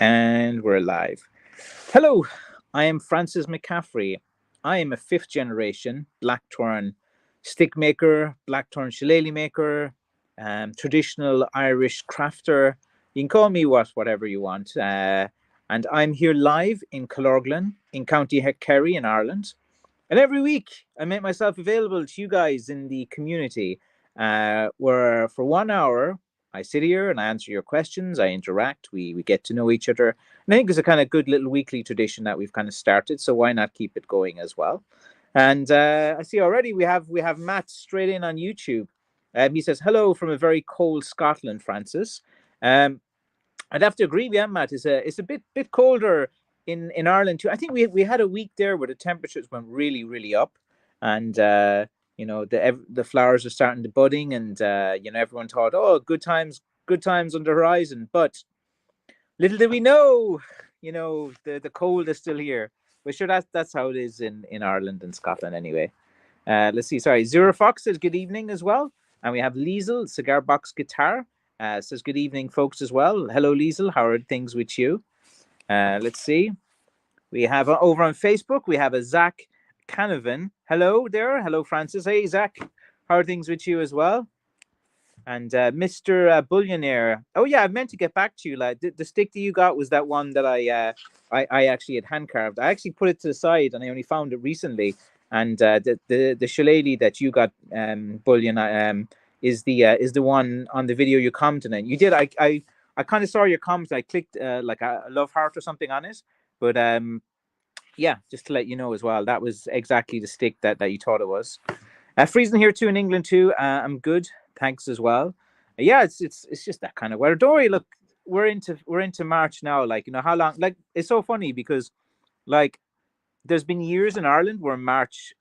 And we're live. Hello, I am Francis McCaffrey. I am a fifth generation blackthorn stick maker, blackthorn shillelagh maker, traditional Irish crafter. You can call me whatever you want. And I'm here live in Killorglin in County Kerry in Ireland. And every week I make myself available to you guys in the community where for 1 hour I sit here and I answer your questions, I interact, we get to know each other. And I think it's a kind of good little weekly tradition that we've kind of started. So why not keep it going as well? And I see already we have Matt straight in on YouTube. He says, hello from a very cold Scotland, Francis. Um, I'd have to agree with you, Matt. It's a bit colder in Ireland too. I think we had a week there where the temperatures went really up, and the flowers are starting to budding, and everyone thought, oh, good times on the horizon. But little did we know, the cold is still here. But sure, that's how it is in Ireland and Scotland anyway. Let's see. Sorry, Zero Fox says good evening as well, and we have Liesel Cigar Box Guitar says good evening, folks as well. Hello, Liesel. How are things with you? Let's see. We have over on Facebook. We have a Zach Canavan. Hello there. Hello, Francis. Hey, Zach. How are things with you as well? And Mr. Bullionaire. Oh yeah, I meant to get back to you. Like the stick that you got was that one that I actually had hand carved. I actually put it to the side, and I only found it recently. And the shillelagh that you got, Bullion, is the one on the video you commented on. You did. I kind of saw your comments. I clicked like a love heart or something on it. But yeah, just to let you know as well, that was exactly the stick that you thought it was. Freezing here too in England too. I'm good, thanks as well. Yeah, it's just that kind of weather. Don't worry, look, we're into March now. Like how long? Like it's so funny because like there's been years in Ireland where March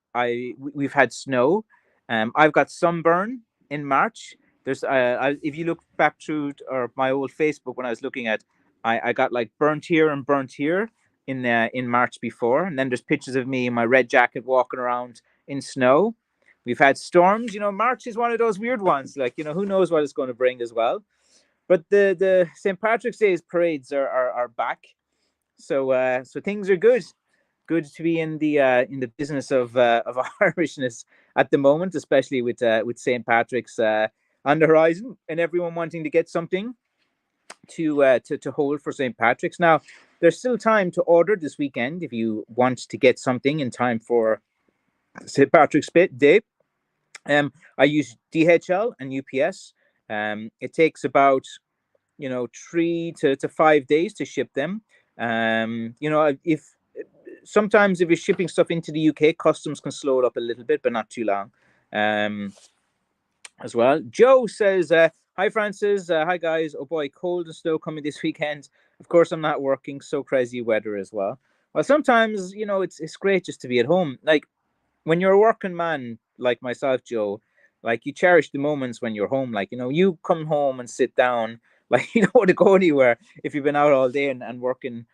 we've had snow. I've got sunburn in March. There's if you look back through or my old Facebook when I was looking at, I got like burnt here and burnt here in March before, and then there's pictures of me in my red jacket walking around in snow. We've had storms. March is one of those weird ones. Like who knows what it's going to bring as well. But the St. Patrick's Day's parades are back, so things are good. Good to be in the business of Irishness at the moment, especially with St. Patrick's on the horizon and everyone wanting to get something to hold for St. Patrick's. Now, there's still time to order this weekend if you want to get something in time for St. Patrick's Day. I use DHL and UPS. It takes about 3 to 5 days to ship them. If sometimes if you're shipping stuff into the UK, customs can slow it up a little bit, but not too long. As well, Joe says, "Hi Francis, hi guys. Oh boy, cold and snow coming this weekend. Of course, I'm not working. So crazy weather as well. Well, sometimes it's great just to be at home. Like when you're a working man like myself, Joe, like you cherish the moments when you're home. Like you come home and sit down. Like you don't want to go anywhere if you've been out all day and working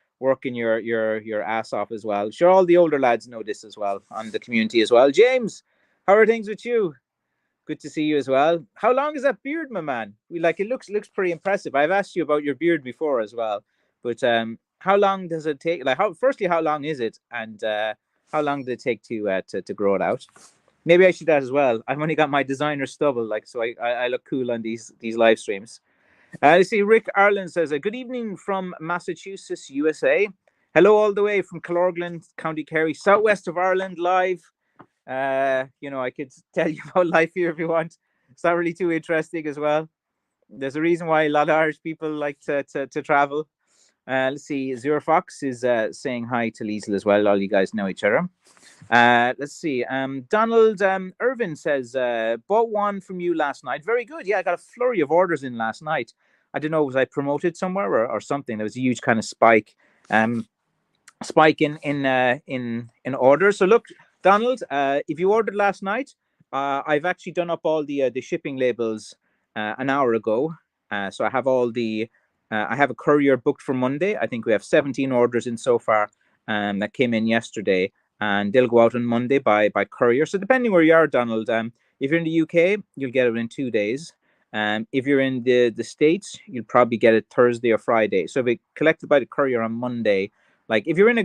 your ass off as well. Sure, all the older lads know this as well on the community as well. James, how are things with you? Good to see you as well. How long is that beard, my man? It looks pretty impressive. I've asked you about your beard before as well, but how long does it take? Like, how long is it, and how long did it take to grow it out? Maybe I should do that as well. I've only got my designer stubble, like so I look cool on these live streams. I see Rick Ireland says, good evening from Massachusetts, USA. Hello all the way from Killorglin, County Kerry, southwest of Ireland, live. I could tell you about life here if you want. It's not really too interesting as well. There's a reason why a lot of Irish people like to travel. Let's see. Zero Fox is saying hi to Liesl as well. All you guys know each other. Let's see. Donald Irvin says, bought one from you last night. Very good. Yeah, I got a flurry of orders in last night. I don't know, was I promoted somewhere or something? There was a huge kind of spike in orders. So look, Donald, if you ordered last night, I've actually done up all the shipping labels an hour ago. So I have all the I have a courier booked for Monday. I think we have 17 orders in so far that came in yesterday, and they'll go out on Monday by courier. So depending where you are, Donald, if you're in the UK, you'll get it in 2 days. If you're in the States, you'll probably get it Thursday or Friday. So if it collected by the courier on Monday, like if you're in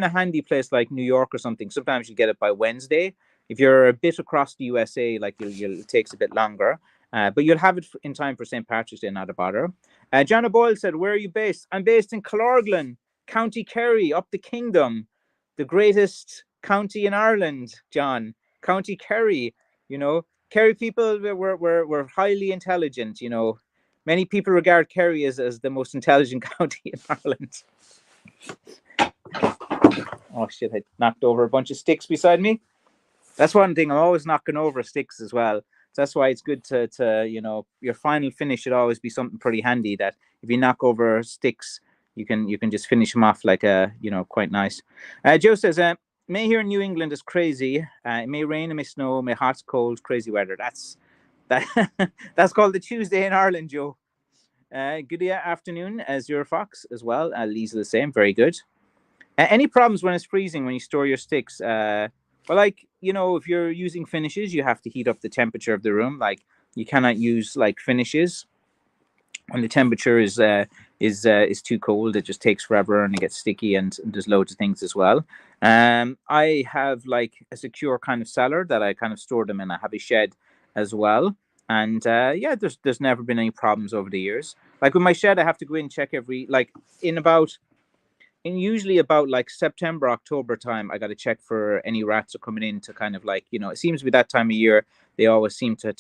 a handy place like New York or something, sometimes you get it by Wednesday. If you're a bit across the USA, like it takes a bit longer. But you'll have it in time for St. Patrick's Day, not a bother. John Boyle said, "Where are you based?" I'm based in Killorglin, County Kerry, up the Kingdom, the greatest county in Ireland. John, County Kerry. You know, Kerry people were highly intelligent. You know, many people regard Kerry as the most intelligent county in Ireland. Oh shit! I knocked over a bunch of sticks beside me. That's one thing. I'm always knocking over sticks as well. So that's why it's good to your final finish should always be something pretty handy. That if you knock over sticks, you can just finish them off like quite nice. Joe says, May here in New England is crazy. It may rain, it may snow, it may hot, cold, crazy weather. That that's called the Tuesday in Ireland, Joe. Good afternoon, as your Fox as well. Lisa the same. Very good. Any problems when it's freezing when you store your sticks? Well, like, if you're using finishes, you have to heat up the temperature of the room. Like, you cannot use like finishes when the temperature is too cold. It just takes forever and it gets sticky, and there's loads of things as well. I have like a secure kind of cellar that I kind of store them in. I have a shed as well, and there's never been any problems over the years. Like with my shed, I have to go in and check usually about like September, October time. I got to check for any rats are coming in to kind of like, it seems to be that time of year. They always seem to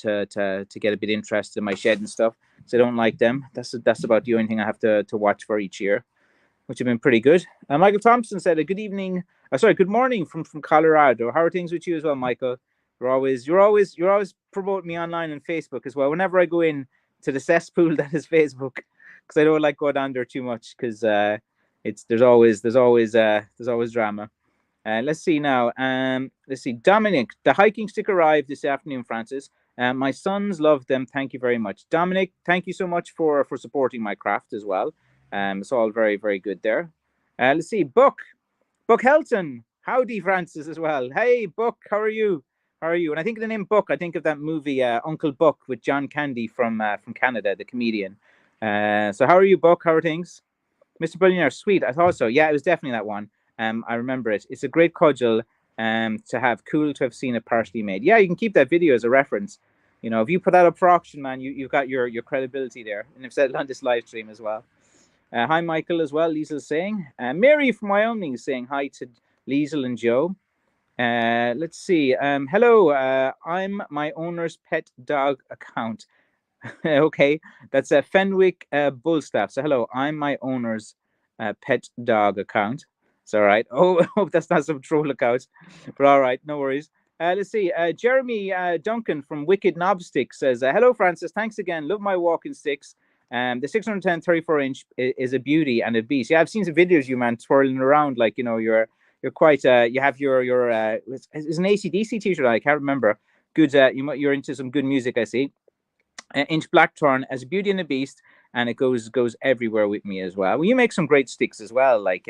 get a bit interested in my shed and stuff. So I don't like them. That's about the only thing I have to watch for each year, which have been pretty good. Michael Thompson said, good morning from Colorado. How are things with you as well, Michael? You're always promoting me online on Facebook as well. Whenever I go in to the cesspool that is Facebook, because I don't like going down there too much, because there's always drama. Let's see now. Let's see. Dominic, the hiking stick arrived this afternoon, Francis. My sons love them. Thank you very much. Dominic, thank you so much for supporting my craft as well. It's all very, very good there. Let's see. Buck Helton. Howdy, Francis, as well. Hey, Buck, how are you? And I think of the name Buck, I think of that movie Uncle Buck with John Candy from Canada, the comedian. So how are you, Buck? How are things? Mr. Billionaire, sweet. I thought so. Yeah, it was definitely that one. I remember it. It's a great cudgel to have. Cool to have seen it partially made. Yeah, you can keep that video as a reference. If you put that up for auction, man, you've got your credibility there. And I've said it on this live stream as well. Hi, Michael, as well. Liesel's saying. Mary from Wyoming is saying hi to Liesel and Joe. Let's see. Hello. I'm my owner's pet dog account. Okay, that's a Fenwick Bullstaff. So hello, I'm my owner's pet dog account. It's all right. Oh, I hope that's not some troll account, but all right, no worries. Let's see. Jeremy Duncan from Wicked Knobstick says, hello, Francis. Thanks again. Love my walking sticks. The 610 34-inch is a beauty and a beast. Yeah, I've seen some videos you, man, twirling around like, you're quite, you have your it's an AC/DC t-shirt. I can't remember. Good. You're into some good music, I see. Inch Blackthorn as a beauty and a beast, and it goes everywhere with me as well. Well, you make some great sticks as well. Like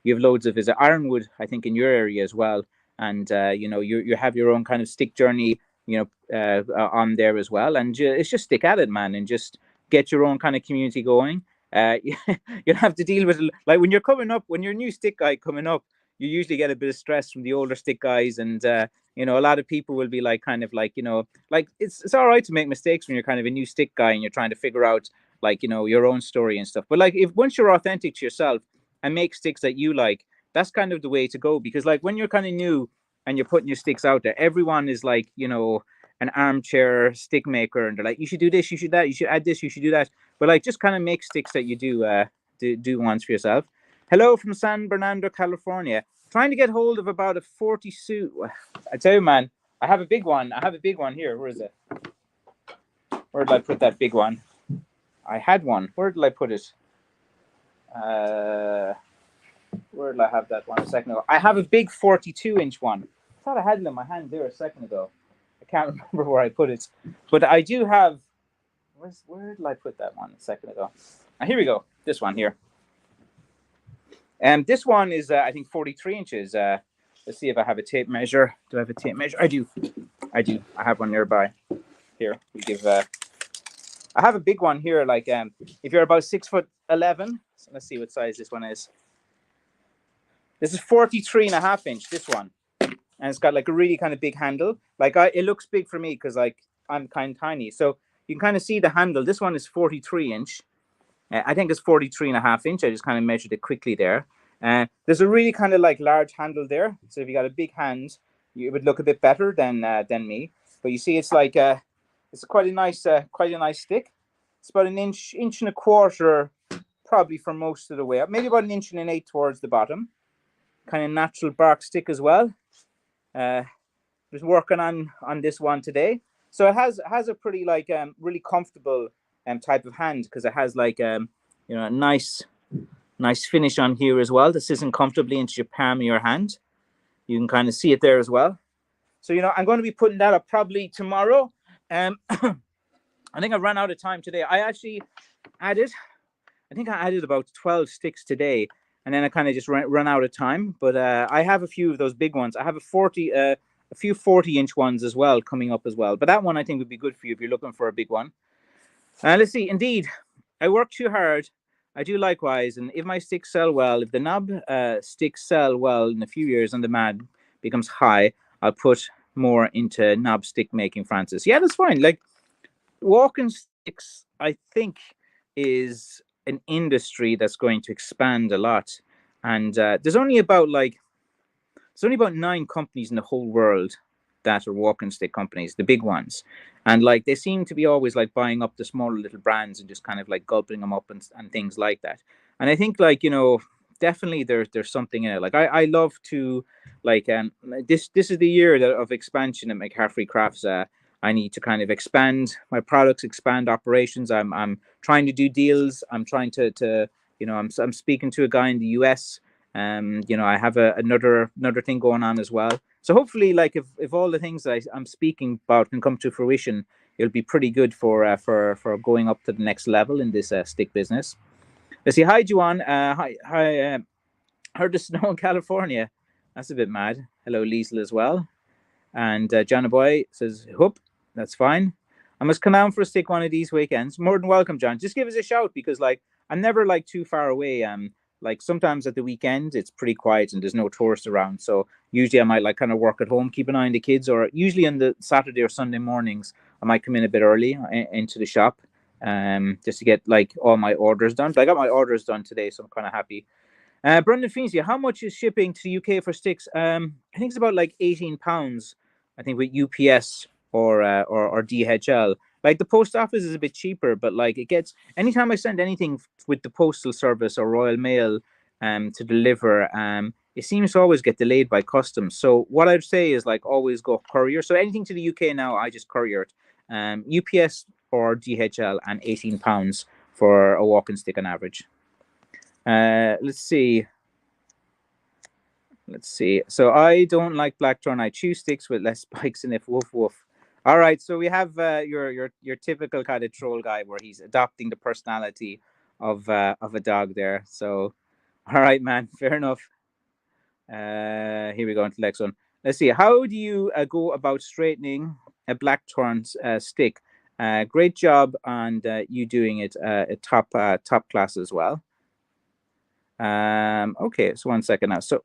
you have loads of ironwood, I think, in your area as well, and you have your own kind of stick journey, on there as well. And it's just stick at it, man, and just get your own kind of community going. You'll have to deal with like when you're a new stick guy coming up, you usually get a bit of stress from the older stick guys, and a lot of people will be like kind of like like it's all right to make mistakes when you're kind of a new stick guy and you're trying to figure out like your own story and stuff. But like if once you're authentic to yourself and make sticks that you like, that's kind of the way to go. Because like when you're kind of new and you're putting your sticks out there, everyone is like an armchair stick maker, and they're like, you should do this, you should that, you should add this, you should do that. But like just kind of make sticks that you do once for yourself. Hello from San Bernardino, California. Trying to get hold of about a 40 suit. I tell you, man, I have a big one. Here. Where is it? Where did I put that big one? I had one. Where did I put it? Where did I have that one a second ago? I have a big 42-inch one. I thought I had it in my hand there a second ago. I can't remember where I put it. But I do have... Where did I put that one a second ago? Here we go. This one here. This one is, I think, 43 inches. Let's see if I have a tape measure. Do I have a tape measure? I do. I have one nearby. Here, we give I have a big one here. Like if you're about 6'11", so let's see what size this one is. This is 43.5 inch. This one, and it's got like a really kind of big handle. Like it looks big for me because like I'm kind of tiny, so you can kind of see the handle. This one is 43 inch. I think it's 43.5 inch. I just kind of measured it quickly there. There's a really kind of like large handle there. So if you got a big hand, it would look a bit better than me. But you see, it's like it's quite a nice stick. It's about an inch and a quarter, probably for most of the way up. Maybe about an inch and an eighth towards the bottom. Kind of natural bark stick as well. Was working on this one today. So it has a pretty like really comfortable type of hand because it has like you know, a nice finish on here as well. This isn't comfortably into your palm of your hand. You can kind of see it there as well. So you know, I'm going to be putting that up probably tomorrow. I think I ran out of time today. I think I added about 12 sticks today, and then I kind of just run out of time. But I have a few of those big ones. I have a few 40-inch ones as well coming up as well. But that one I think would be good for you if you're looking for a big one. Let's see. Indeed, I work too hard. I do likewise. And if my sticks sell well, if the knob sticks sell well in a few years and demand becomes high, I'll put more into knob stick making, Francis. Yeah, that's fine. Like walking sticks, I think, is an industry that's going to expand a lot. And there's only about 9 companies in the whole world that are walking stick companies, the big ones. And like they seem to be always like buying up the smaller little brands and just kind of like gulping them up and things like that. And I think like, you know, definitely there's something in it. Like I love to like this is the year of expansion at McCaffrey Crafts. I need to kind of expand my products, expand operations. I'm trying to do deals. I'm trying to you know, I'm speaking to a guy in the US. You know, I have another thing going on as well. So hopefully, like if all the things that I'm speaking about can come to fruition, it'll be pretty good for going up to the next level in this stick business. Let's see. Hi, Juan. Hi. Heard the snow in California. That's a bit mad. Hello, Liesl as well. And John Boy says, "Hope that's fine. I must come down for a stick one of these weekends. More than welcome, John. Just give us a shout because like I'm never like too far away. Like sometimes at the weekend it's pretty quiet and there's no tourists around. So usually I might like kind of work at home, keep an eye on the kids, or usually on the Saturday or Sunday mornings I might come in a bit early into the shop, just to get like all my orders done. But I got my orders done today, so I'm kind of happy. Brendan Finsey, how much is shipping to the UK for sticks? I think it's about like £18. I think with UPS or DHL. Like the post office is a bit cheaper, but like it gets anytime I send anything with the postal service or Royal Mail to deliver, it seems to always get delayed by customs. So what I'd say is like always go courier. So anything to the UK now, I just courier it. UPS or DHL and £18 for a walking stick on average. Let's see. So I don't like blackthorn. I choose sticks with less spikes in it. Woof woof. All right. So we have your typical kind of troll guy where he's adopting the personality of a dog there. So, all right, man. Fair enough. Here we go into the next one. Let's see. How do you go about straightening a blackthorn stick? Great job on you doing it at top class as well. Okay, so 1 second now. So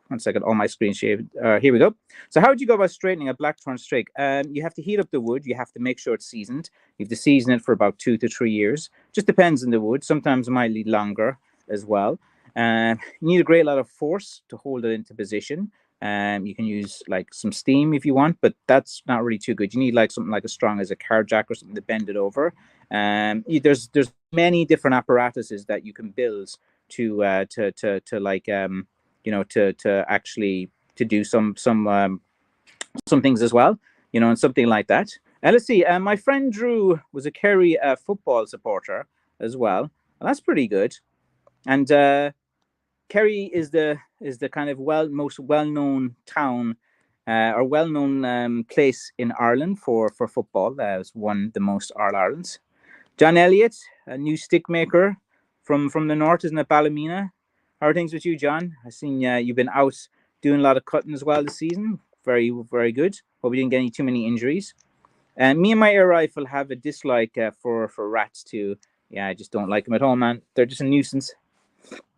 1 second, all my screen shaved. Here we go. So how would you go about straightening a blackthorn stick? You have to heat up the wood. You have to make sure it's seasoned. You have to season it for about 2 to 3 years. Just depends on the wood. Sometimes it might need longer as well. You need a great lot of force to hold it into position. You can use like some steam if you want, but that's not really too good. You need like something like as strong as a car jack or something to bend it over. There's many different apparatuses that you can build to like you know, to actually to do some things as well, you know, and something like that. And let's see, my friend Drew was a Kerry football supporter as well, and that's pretty good. And Kerry is the kind of most well-known town or well-known place in Ireland for football. It's won the most All-Irelands. John Elliott, a new stick maker from the north, isn't it, Ballymena? How are things with you, John? I've seen you've been out doing a lot of cutting as well this season. Very, very good. Hope you didn't get too many injuries. Me and my air rifle have a dislike for rats too. Yeah, I just don't like them at all, man. They're just a nuisance.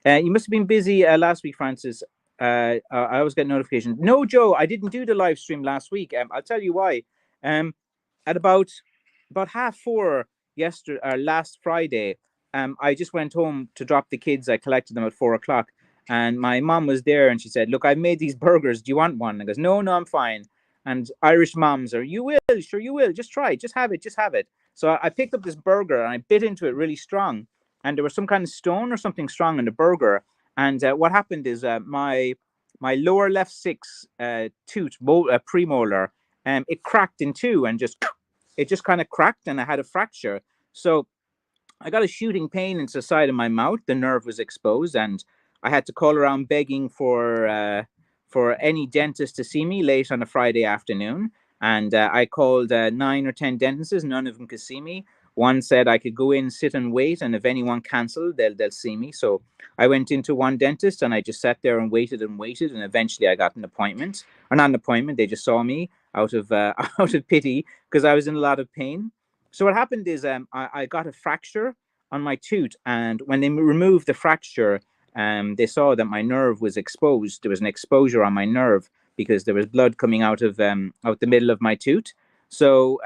You must have been busy last week, Francis. I always get notifications. No, Joe, I didn't do the live stream last week. I'll tell you why. Um, at about 4:30 yesterday or last Friday, I just went home to drop the kids. I collected them at 4 o'clock, and my mom was there, and she said, "Look, I've made these burgers. Do you want one?" I goes, "No, no, I'm fine." And Irish moms are, "You will, sure you will. Just try, just have it, just have it." So I picked up this burger and I bit into it really strong, and there was some kind of stone or something strong in the burger. And what happened is my lower left six tooth premolar, it cracked in two and just kind of cracked, and I had a fracture. So I got a shooting pain into the side of my mouth. The nerve was exposed, and I had to call around begging for any dentist to see me late on a Friday afternoon. And I called 9 or 10 dentists. None of them could see me. One said I could go in, sit and wait, and if anyone cancelled, they'll see me. So I went into one dentist, and I just sat there and waited, and eventually I got an appointment, or not an appointment. They just saw me out of out of pity because I was in a lot of pain. So what happened is I got a fracture on my tooth, and when they removed the fracture, they saw that my nerve was exposed. There was an exposure on my nerve because there was blood coming out the middle of my tooth. So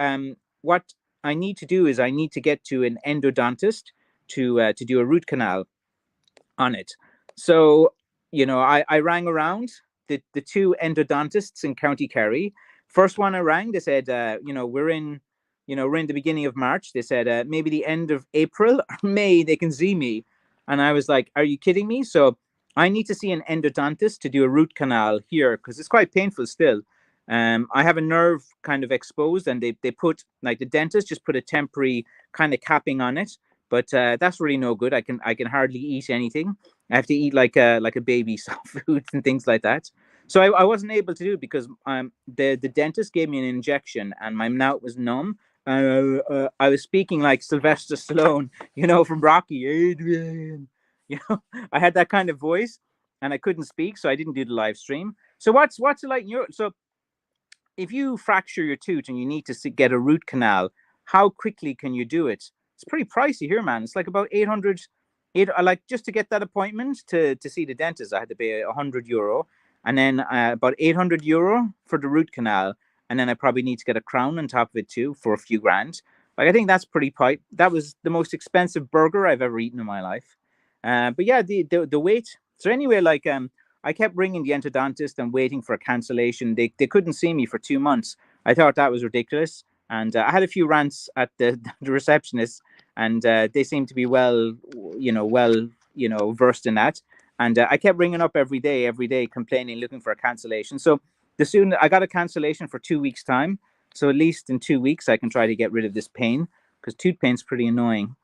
what I need to do is I need to get to an endodontist to do a root canal on it. So, I rang around the two endodontists in County Kerry. First one I rang, they said, we're in the beginning of March. They said maybe the end of April or May they can see me, and I was like, "Are you kidding me?" So I need to see an endodontist to do a root canal here because it's quite painful still. I have a nerve kind of exposed, and they put like the dentist just put a temporary kind of capping on it, but that's really no good. I can hardly eat anything. I have to eat like a baby, soft foods and things like that. So I wasn't able to do it because the dentist gave me an injection and my mouth was numb. I was speaking like Sylvester Stallone, from Rocky. Adrian, I had that kind of voice, and I couldn't speak, so I didn't do the live stream. So what's it like in your so if you fracture your tooth and you need to get a root canal, how quickly can you do it? It's pretty pricey here, man. It's like about 800. Like just to get that appointment to see the dentist, I had to pay €100, and then about €800 for the root canal, and then I probably need to get a crown on top of it too for a few grand. Like I think that's pretty pipe. That was the most expensive burger I've ever eaten in my life. But yeah, the wait. So anyway, like I kept ringing the endodontist and waiting for a cancellation. They couldn't see me for 2 months. I thought that was ridiculous. And I had a few rants at the the receptionist, and they seemed to be well versed in that. And I kept ringing up every day, complaining, looking for a cancellation. So the soon I got a cancellation for 2 weeks time. So at least in 2 weeks I can try to get rid of this pain because tooth pain's pretty annoying.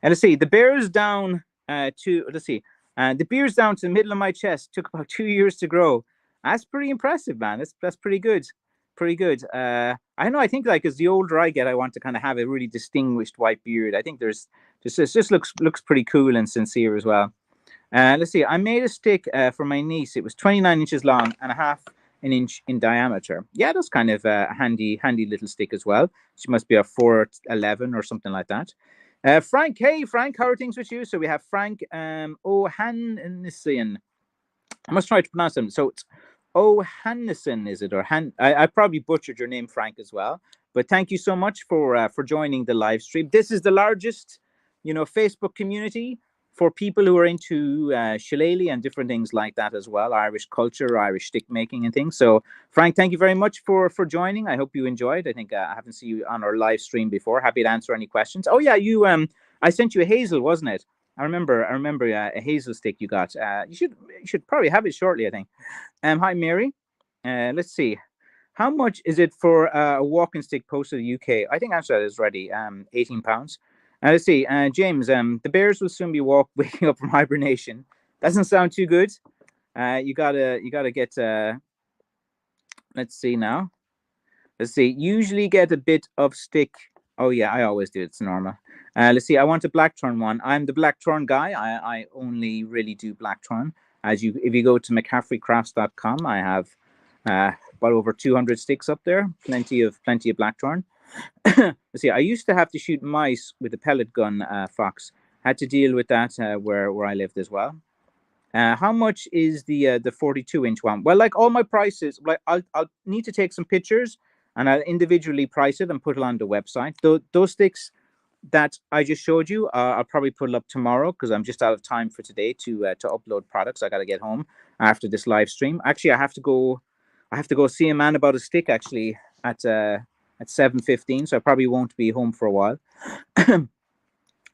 And let's see, the bear's down to let's see. The beard's down to the middle of my chest. Took about 2 years to grow. That's pretty impressive, man. That's pretty good. Pretty good. I know. I think like as the older I get, I want to kind of have a really distinguished white beard. I think there's just looks pretty cool and sincere as well. Let's see. I made a stick for my niece. It was 29 inches long and a half an inch in diameter. Yeah, that's kind of a handy little stick as well. She must be a 4'11" or something like that. Frank, hey Frank, how are things with you? So we have Frank O'Hannison. I must try to pronounce them. So it's O'Hannison, is it? Or I probably butchered your name, Frank, as well. But thank you so much for joining the live stream. This is the largest, Facebook community for people who are into shillelagh and different things like that as well, Irish culture, Irish stick making and things. So Frank, thank you very much for joining. I hope you enjoyed. I think I haven't seen you on our live stream before. Happy to answer any questions. Oh yeah, you I sent you a hazel, wasn't it? I remember a hazel stick you got. You should probably have it shortly, I think. Hi Mary. Let's see. How much is it for a walking stick posted to the UK? I think answer that is ready. £18. Let's see. James, the bears will soon be waking up from hibernation. Doesn't sound too good. You gotta get. Let's see now. Let's see. Usually get a bit of stick. Oh yeah, I always do. It's normal. Let's see. I want a blackthorn one. I'm the blackthorn guy. I only really do blackthorn. If you go to McCaffreycrafts.com, I have about over 200 sticks up there. Plenty of blackthorn. Let's see. I used to have to shoot mice with a pellet gun, Fox. Had to deal with that where I lived as well. How much is the 42-inch one? Well, like all my prices, like I'll need to take some pictures and I'll individually price it and put it on the website. Those sticks that I just showed you, I'll probably put it up tomorrow because I'm just out of time for today to upload products. I got to get home after this live stream. Actually, I have to go. I have to go see a man about a stick actually at 7:15, so I probably won't be home for a while.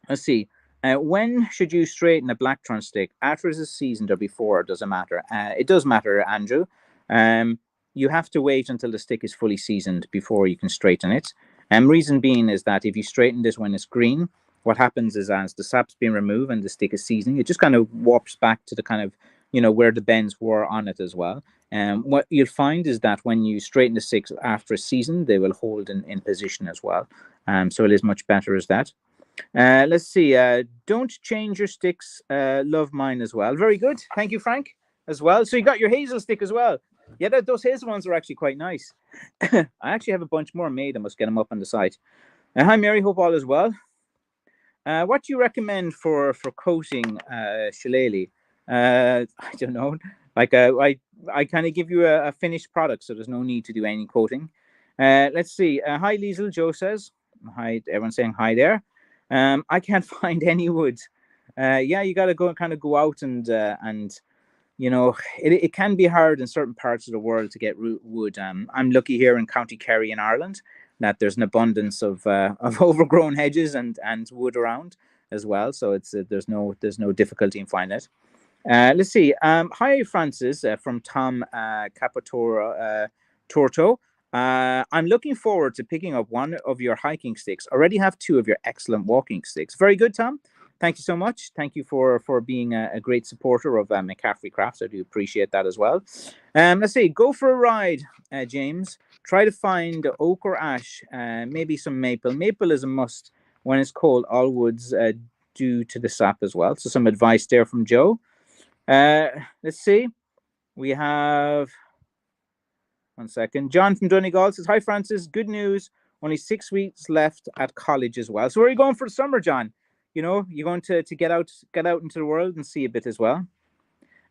Let's see. When should you straighten a blackthorn stick? After it's seasoned or before? Does it matter? It does matter, Andrew. You have to wait until the stick is fully seasoned before you can straighten it. Reason being is that if you straighten this when it's green, what happens is as the sap's being removed and the stick is seasoning, it just kind of warps back to the kind of, where the bends were on it as well. What you'll find is that when you straighten the sticks after a season, they will hold in position as well. So it is much better as that. Let's see. Don't change your sticks. Love mine as well. Very good. Thank you, Frank, as well. So you got your hazel stick as well. Yeah, those hazel ones are actually quite nice. I actually have a bunch more made. I must get them up on the site. Hi, Mary. Hope all is well. What do you recommend for coating shillelagh? I don't know. Like I kind of give you a finished product, so there's no need to do any coating. Let's see. Hi, Liesel. Joe says. Hi, everyone's saying hi there. I can't find any wood. Yeah, you got to go out and it can be hard in certain parts of the world to get wood. I'm lucky here in County Kerry in Ireland that there's an abundance of overgrown hedges and wood around as well. So it's there's no difficulty in finding it. Let's see. Hi, Francis from Tom Capotoro Torto. I'm looking forward to picking up one of your hiking sticks. Already have two of your excellent walking sticks. Very good, Tom. Thank you so much. Thank you for being a great supporter of McCaffrey Crafts. I do appreciate that as well. Let's see. Go for a ride, James. Try to find oak or ash, maybe some maple. Maple is a must when it's cold. All woods due to the sap as well. So some advice there from Joe. Let's see. We have... One second. John from Donegal says, hi, Francis. Good news. Only 6 weeks left at college as well. So where are you going for the summer, John? You're going to get out into the world and see a bit as well.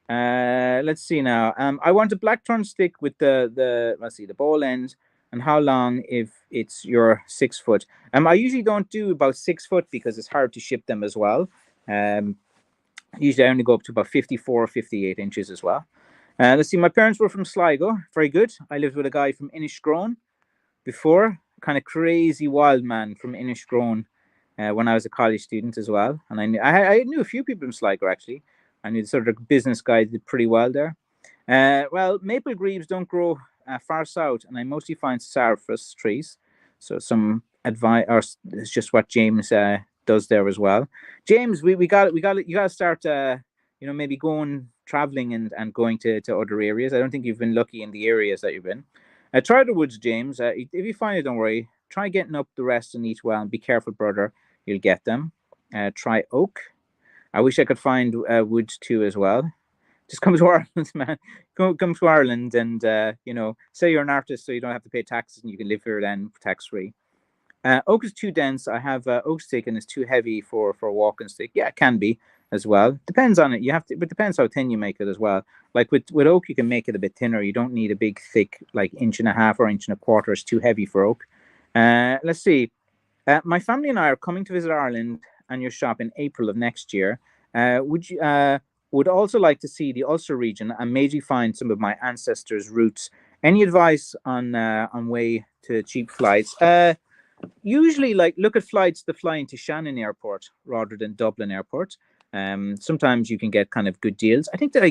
Let's see now. I want a blackthorn stick with the ball end. And how long if it's your 6 foot? I usually don't do about 6 foot because it's hard to ship them as well. Usually I only go up to about 54 or 58 inches as well. Let's see, my parents were from Sligo. Very good. I lived with a guy from Innisgrone before, kind of crazy wild man from Innisgrone when I was a college student as well. And I knew a few people from Sligo, actually. I knew the sort of business guys did pretty well there. Well, maple greaves don't grow far south, and I mostly find cypress trees. So some advice, or it's just what James does there as well. James, you got to start, maybe going traveling and going to other areas. I don't think you've been lucky in the areas that you've been. Try the woods, James. If you find it, don't worry. Try getting up the rest and eat well. And be careful, brother. You'll get them. Try oak. I wish I could find wood too as well. Just come to Ireland, man. Come to Ireland and say you're an artist, so you don't have to pay taxes and you can live here then tax free. Oak is too dense. I have oak stick and it's too heavy for a walking stick. Yeah, it can be as well. Depends on it. But depends how thin you make it as well. Like with oak, you can make it a bit thinner. You don't need a big, thick, like 1.5 inches or 1.25 inches. It's too heavy for oak. Let's see. My family and I are coming to visit Ireland and your shop in April of next year. Would also like to see the Ulster region and maybe find some of my ancestors' roots. Any advice on way to cheap flights? Usually, look at flights that fly into Shannon Airport rather than Dublin Airport. Sometimes you can get kind of good deals. I think that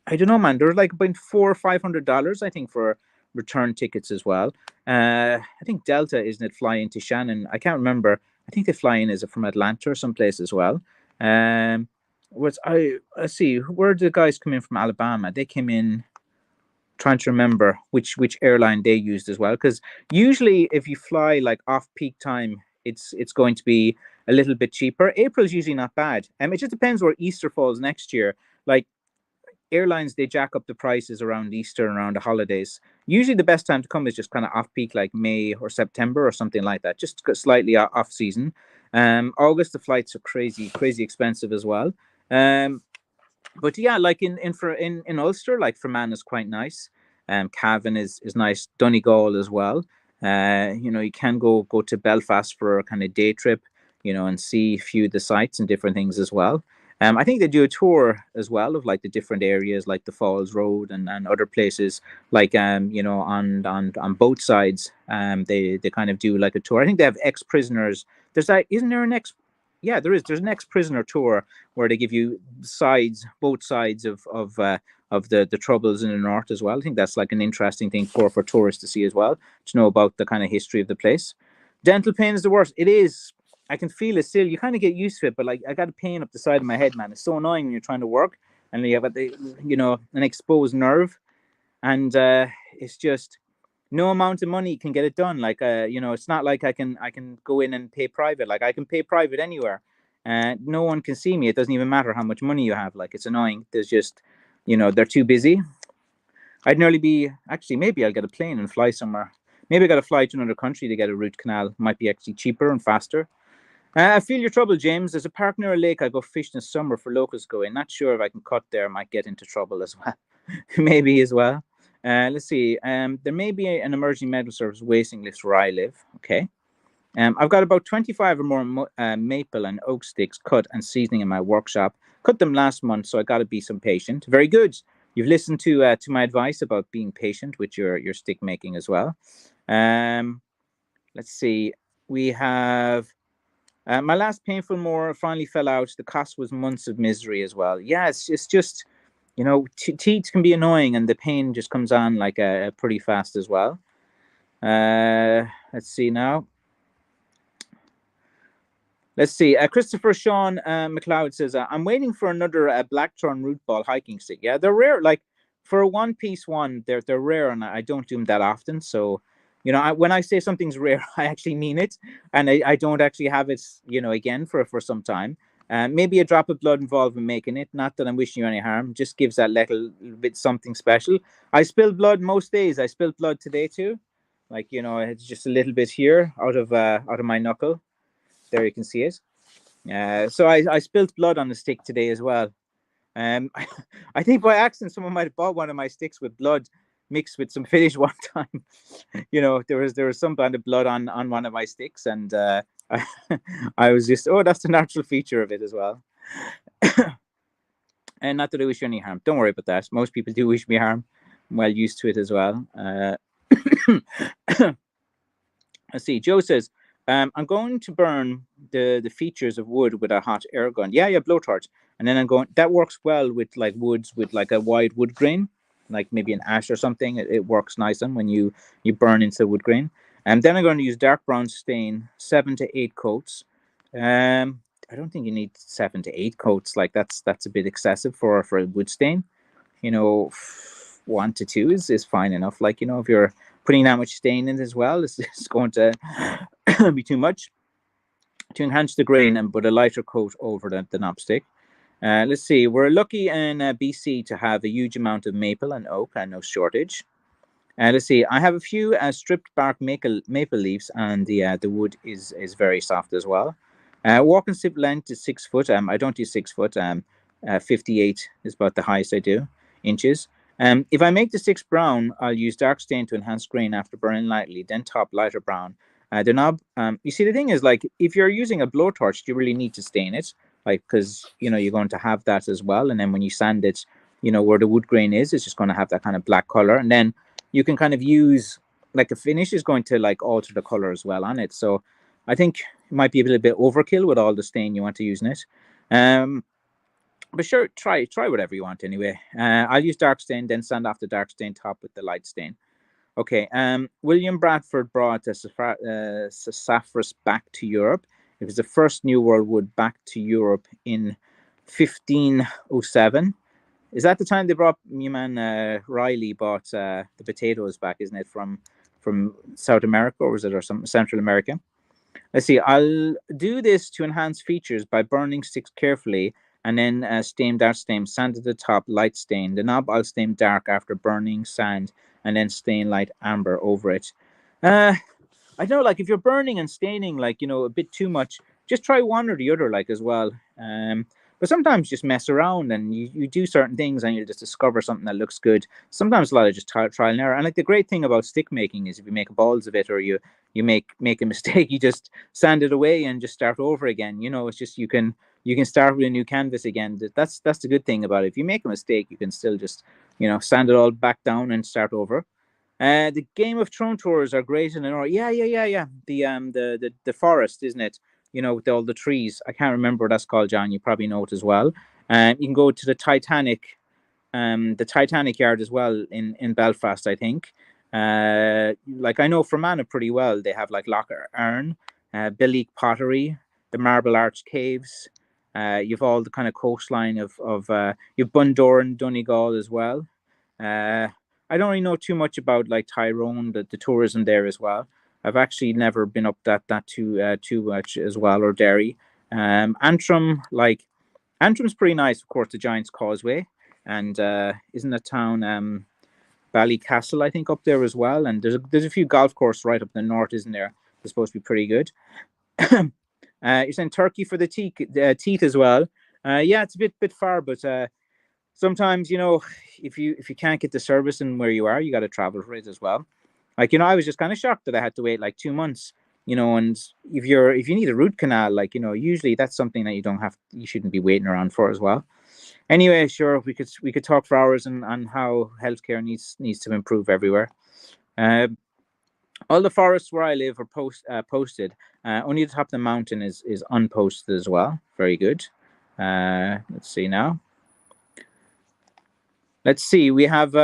I don't know, man. They're like about $400 or $500, I think, for return tickets as well. I think Delta, isn't it, fly into Shannon? I can't remember. I think they fly in as from Atlanta or someplace as well. Let's see, where did the guys come in from Alabama? They came in. Trying to remember which airline they used as well, because usually if you fly like off peak time, it's going to be a little bit cheaper. April's usually not bad. It just depends where Easter falls next year. Like airlines, they jack up the prices around Easter and around the holidays. Usually the best time to come is just kind of off peak, like May or September or something like that, just slightly off season. August, the flights are crazy expensive as well. But yeah, like in Ulster, like Fermanagh is quite nice. Cavan is nice. Donegal as well. You can go to Belfast for a kind of day trip, and see a few of the sites and different things as well. I think they do a tour as well of like the different areas, like the Falls Road and other places, like on both sides. They kind of do like a tour. I think they have ex prisoners. Isn't there an ex? Yeah, there is. There's an ex prisoner tour where they give you both sides of the troubles in the north as well. I think that's like an interesting thing for tourists to see as well, to know about the kind of history of the place. Dental pain is the worst. It is. I can feel it still. You kind of get used to it, but like I got a pain up the side of my head, man. It's so annoying when you're trying to work and you have an exposed nerve, and it's just no amount of money can get it done. Like it's not like I can go in and pay private. Like I can pay private anywhere, and no one can see me. It doesn't even matter how much money you have. Like it's annoying. There's just they're too busy. I'd nearly be actually maybe I'll get a plane and fly somewhere. Maybe I got to fly to another country to get a root canal. Might be actually cheaper and faster. I feel your trouble, James. There's a park near a lake I go fishing in summer for locals go in. Not sure if I can cut there. Might get into trouble as well. Maybe as well. Let's see. There may be an emerging medical service waiting list where I live. Okay. I've got about 25 or more maple and oak sticks cut and seasoning in my workshop. Cut them last month, so I got to be some patient. Very good. You've listened to my advice about being patient with your stick making as well. Let's see. We have my last painful molar finally fell out. The cost was months of misery as well. Yeah, it's just teeth can be annoying, and the pain just comes on like pretty fast as well. Let's see now. Let's see. Christopher Sean McLeod says, I'm waiting for another blackthorn root ball hiking stick. Yeah, they're rare. Like for a one-piece one, they're rare, and I don't do them that often. So, when I say something's rare, I actually mean it, and I don't actually have it, again for some time. Maybe a drop of blood involved in making it. Not that I'm wishing you any harm. Just gives that little bit something special. I spill blood most days. I spilled blood today too. Like it's just a little bit here out of my knuckle. There you can see it. So I spilled blood on the stick today as well. I think by accident someone might have bought one of my sticks with blood mixed with some finish one time. There was some kind of blood on one of my sticks, and I was just, that's the natural feature of it as well. And not that I wish you any harm. Don't worry about that. Most people do wish me harm. I'm well used to it as well. Let's see. Joe says, I'm going to burn the features of wood with a hot air gun. Yeah, blowtorch. And then that works well with like woods with like a wide wood grain, like maybe an ash or something. It works nice on when you burn into the wood grain. And then I'm going to use dark brown stain, 7 to 8 coats. I don't think you need 7 to 8 coats. Like that's a bit excessive for a wood stain. 1 to 2 is fine enough. Like, if you're putting that much stain in as well, it's going to be too much. To enhance the grain and put a lighter coat over the knobstick. Let's see. We're lucky in BC to have a huge amount of maple and oak and no shortage. Let's see. I have a few stripped bark maple leaves, and the wood is very soft as well. Walking stick length is 6 foot. I don't do 6 foot. 58 is about the highest I do inches. If I make the sticks brown, I'll use dark stain to enhance grain after burning lightly, then top lighter brown. The knob, you see, the thing is, like, if you're using a blowtorch, you really need to stain it, like, because, you're going to have that as well. And then when you sand it, where the wood grain is, it's just going to have that kind of black color. And then you can kind of use, like, a finish is going to, like, alter the color as well on it. So I think it might be a little bit overkill with all the stain you want to use in it. But sure, try whatever you want anyway. I'll use dark stain, then sand off the dark stain top with the light stain. Okay, William Bradford brought sassafras back to Europe. It was the first New World wood back to Europe in 1507. Is that the time they brought, your man Riley bought the potatoes back, isn't it, from South America, or was it, or some Central America? Let's see, I'll do this to enhance features by burning sticks carefully, and then stain, dark stain, sand at the top, light stain. The knob I'll stain dark after burning sand, and then stain light amber over it. Uh, I know, like if you're burning and staining, like a bit too much, just try one or the other, like as well. But sometimes just mess around and you do certain things and you'll just discover something that looks good. Sometimes a lot of just trial and error. And like the great thing about stick making is if you make balls of it or you make a mistake, you just sand it away and just start over again. It's just you can start with a new canvas again. That's the good thing about it. If you make a mistake, you can still just sand it all back down and start over. The Game of Thrones tours are great in the north. Yeah. The forest, isn't it? With all the trees. I can't remember what that's called, John. You probably know it as well. You can go to the Titanic yard as well in Belfast, I think. Like I know Fermanagh pretty well. They have like Loch Earn, Billeek Pottery, the Marble Arch Caves. You've all the kind of coastline of you've Bundoran and Donegal as well. I don't really know too much about like Tyrone, the tourism there as well. I've actually never been up that too much as well, or Derry. Antrim, like Antrim's pretty nice, of course, the Giant's Causeway, and isn't a town Ballycastle, I think, up there as well. And there's a few golf courses right up in the north, isn't there? They're supposed to be pretty good. You're saying Turkey for the teeth as well. Yeah, it's a bit far, but sometimes if you can't get the service in where you are, you got to travel for it as well. Like I was just kind of shocked that I had to wait like 2 months. And if you need a root canal, like usually that's something that you shouldn't be waiting around for as well. Anyway, sure, we could talk for hours on how healthcare needs to improve everywhere. All the forests where I live are posted. Only the top of the mountain is unposted as well. Very good. Let's see now. Let's see. We have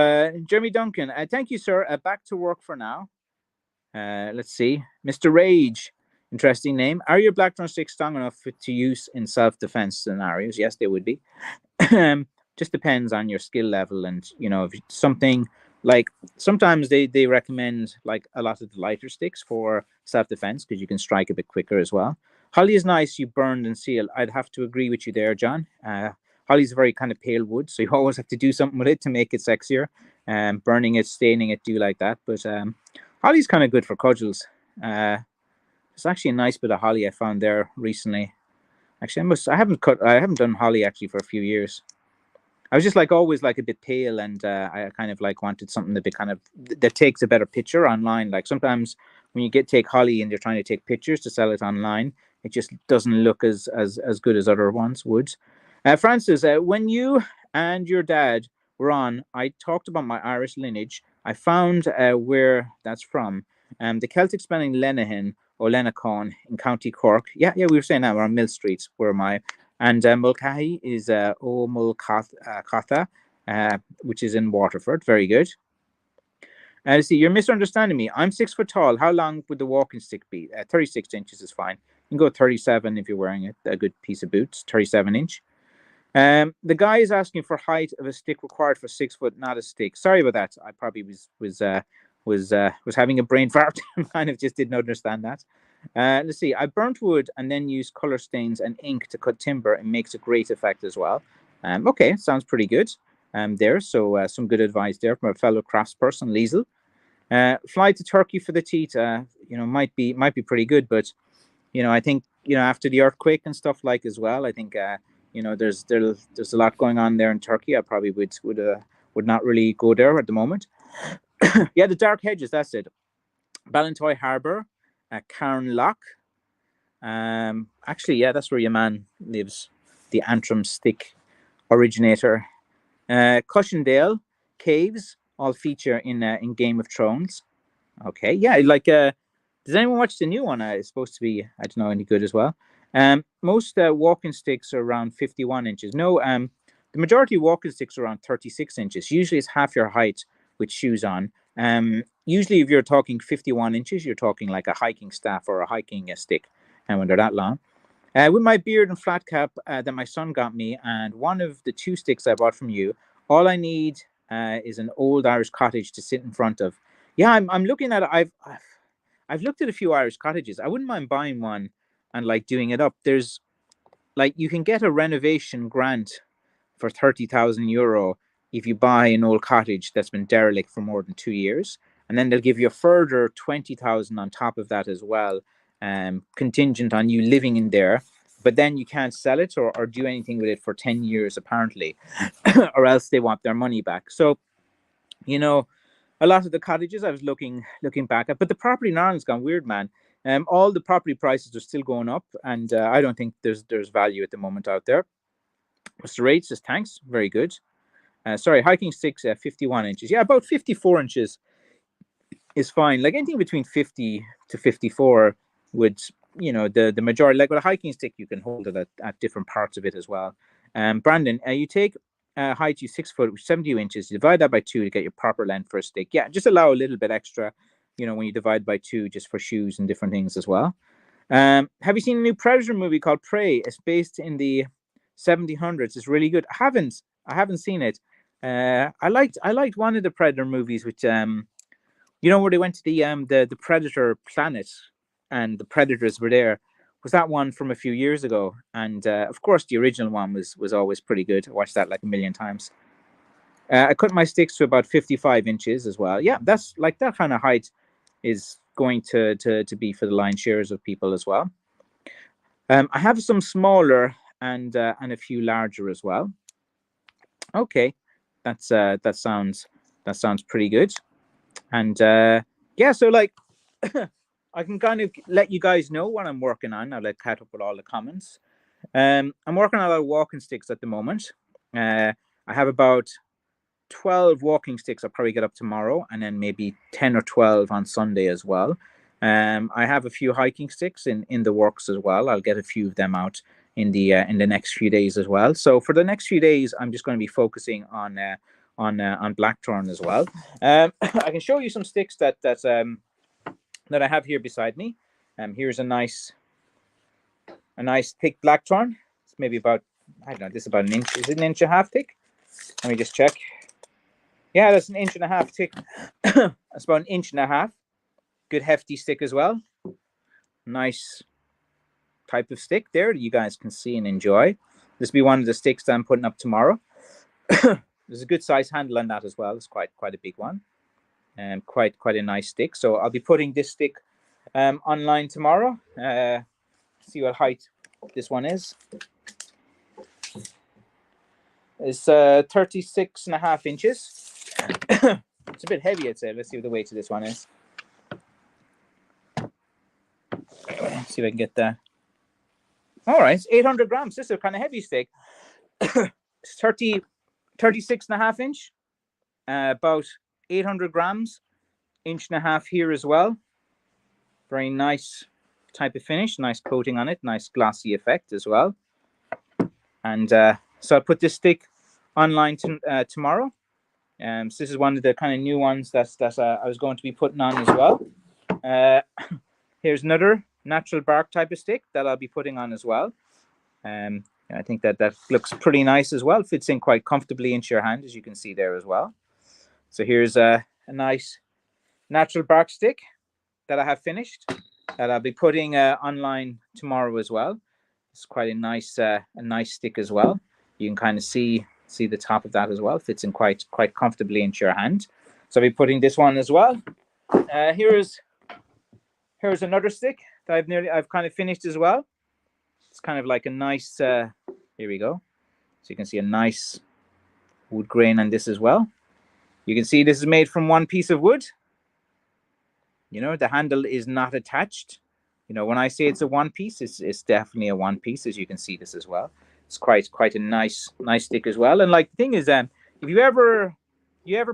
Jeremy Duncan. Thank you, sir. Back to work for now. Let's see. Mr. Rage. Interesting name. Are your Blackthorn sticks strong enough to use in self-defense scenarios? Yes, they would be. Just depends on your skill level, and if something like sometimes they recommend like a lot of the lighter sticks for self-defense because you can strike a bit quicker as well. Holly is nice. You burned and seal. I'd have to agree with you there, John. Holly's a very kind of pale wood, so you always have to do something with it to make it sexier. Burning it, staining it, do like that. But holly's kind of good for cudgels. It's actually a nice bit of holly I found there recently. Actually, I haven't done holly actually for a few years. I was just like always like a bit pale, and I kind of like wanted something that takes a better picture online. Like sometimes when you take holly and you're trying to take pictures to sell it online, it just doesn't look as good as other ones would. Francis, when you and your dad were on, I talked about my Irish lineage. I found where that's from. The Celtic spelling Lenahan or Lenacon in County Cork. Yeah, we were saying that we're on Mill Street. Where am I? And Mulcahy is O Mulcatha, which is in Waterford. Very good. Let's see, you're misunderstanding me. I'm 6 foot tall. How long would the walking stick be? 36 inches is fine. You can go 37 if you're wearing a good piece of boots. 37 inch. The guy is asking for height of a stick required for 6 foot, not a stick. Sorry about that. I probably was having a brain fart and kind of just didn't understand that. Let's see. I burnt wood and then used color stains and ink to cut timber. It makes a great effect as well. Okay, sounds pretty good. There, so some good advice there from a fellow craftsperson, Liesel. Fly to Turkey for the teeth. Might be pretty good, but I think after the earthquake and stuff like as well, I think there's a lot going on there in Turkey. I probably would not really go there at the moment. Yeah, the Dark Hedges. That's it. Ballantoy Harbour, Carn Loch. Actually, yeah, that's where your man lives. The Antrim stick originator. Cushendale Caves all feature in Game of Thrones. Okay, yeah, like does anyone watch the new one? It's supposed to be, I don't know, any good as well. Most walking sticks are around 51 inches. No, the majority of walking sticks are around 36 inches. Usually it's half your height with shoes on. Usually if you're talking 51 inches, you're talking like a hiking staff or a hiking stick, and when they're that long. With my beard and flat cap that my son got me, and one of the 2 sticks I bought from you, all I need is an old Irish cottage to sit in front of. Yeah, I'm looking at it. I've looked at a few Irish cottages. I wouldn't mind buying one and like doing it up. There's like you can get a renovation grant for €30,000 if you buy an old cottage that's been derelict for more than 2 years, and then they'll give you a further 20,000 on top of that as well, contingent on you living in there. But then you can't sell it or do anything with it for 10 years apparently, or else they want their money back. So, you know, a lot of the cottages I was looking back at, but the property in Ireland's gone weird, man. All the property prices are still going up, and I don't think there's value at the moment out there. What's the rate? Says thanks, very good. Sorry, hiking sticks, 51 inches. Yeah, about 54 inches is fine. Like anything between 50 to 54 would, the majority. Like with a hiking stick, you can hold it at different parts of it as well. Brandon, you take height, you 6 foot, 72 inches. You divide that by 2 to get your proper length for a stick. Yeah, just allow a little bit extra, when you divide by 2, just for shoes and different things as well. Have you seen a new Predator movie called Prey? It's based in the 1700s. It's really good. I haven't seen it. I liked one of the Predator movies, which where they went to the Predator planet and the Predators were there. Was that one from a few years ago? And of course, the original one was always pretty good. I watched that like a million times. I cut my sticks to about 55 inches as well. Yeah, that's like that kind of height is going to be for the lion's shares of people as well. I have some smaller and a few larger as well. Okay, that sounds pretty good. And yeah, so like I can kind of let you guys know what I'm working on. I'll catch up with all the comments. I'm working on a lot of walking sticks at the moment. I have about 12 walking sticks I'll probably get up tomorrow, and then maybe 10 or 12 on Sunday as well. I have a few hiking sticks in the works as well. I'll get a few of them out in the next few days as well. So for the next few days, I'm just going to be focusing on blackthorn as well. I can show you some sticks that I have here beside me. Here's a nice thick blackthorn. It's maybe about, I don't know, this is about an inch. Is it an inch and a half thick? Let me just check. Yeah, that's an inch and a half thick. That's about an inch and a half. Good hefty stick as well. Nice type of stick there that you guys can see and enjoy. This will be one of the sticks that I'm putting up tomorrow. There's a good size handle on that as well. It's quite a big one, and quite a nice stick. So I'll be putting this stick online tomorrow. See what height this one is. It's 36.5 inches. It's a bit heavy, I'd say. Let's see what the weight of this one is. See if I can get that. All right, it's 800 grams. This is a kind of heavy stick. It's 36.5 inch, about 800 grams, inch and a half here as well. Very nice type of finish, nice coating on it, nice glossy effect as well. And so I'll put this stick online tomorrow. So this is one of the kind of new ones that I was going to be putting on as well. Here's another natural bark type of stick that I'll be putting on as well. I think that looks pretty nice as well. Fits in quite comfortably into your hand, as you can see there as well. So here's a nice natural bark stick that I have finished that I'll be putting online tomorrow as well. It's quite a nice stick as well. You can kind of see the top of that as well. Fits in quite comfortably into your hand. So I'll be putting this one as well. Here's another stick that I've kind of finished as well. It's kind of like a nice, here we go. So you can see a nice wood grain on this as well. You can see this is made from one piece of wood. The handle is not attached. When I say it's a one piece, it's definitely a one piece, as you can see this as well. It's quite a nice stick as well. And like the thing is, if you ever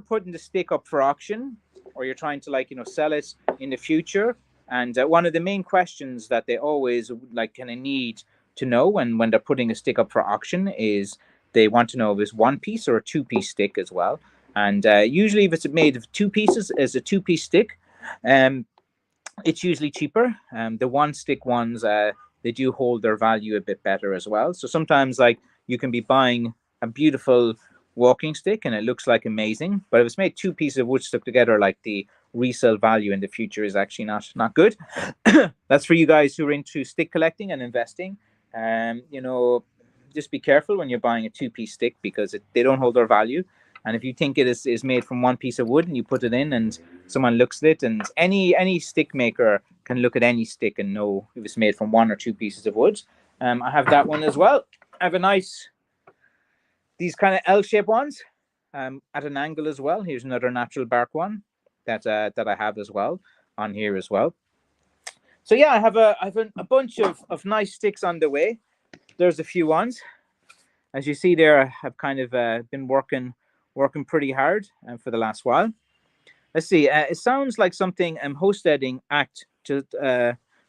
putting the stick up for auction, or you're trying to sell it in the future, and one of the main questions that they always kind of need to know when they're putting a stick up for auction is they want to know if it's one piece or a two-piece stick as well. And usually if it's made of two pieces as a two-piece stick, it's usually cheaper. The one stick ones, they do hold their value a bit better as well. So sometimes you can be buying a beautiful walking stick and it looks like amazing, but if it's made two pieces of wood stuck together, the resale value in the future is actually not good. That's for you guys who are into stick collecting and investing. You know, just be careful when you're buying a two-piece stick because they don't hold their value. And if you think it is made from one piece of wood and you put it in and someone looks at it, and any stick maker can look at any stick and know if it's made from one or two pieces of wood. I have that one as well. I have a nice, these kind of L-shaped ones at an angle as well. Here's another natural bark one that I have as well on here as well. So yeah, I have a bunch of nice sticks on the way. There's a few ones. As you see there, I've kind of been working pretty hard for the last while. Let's see. It sounds like something Homesteading Act to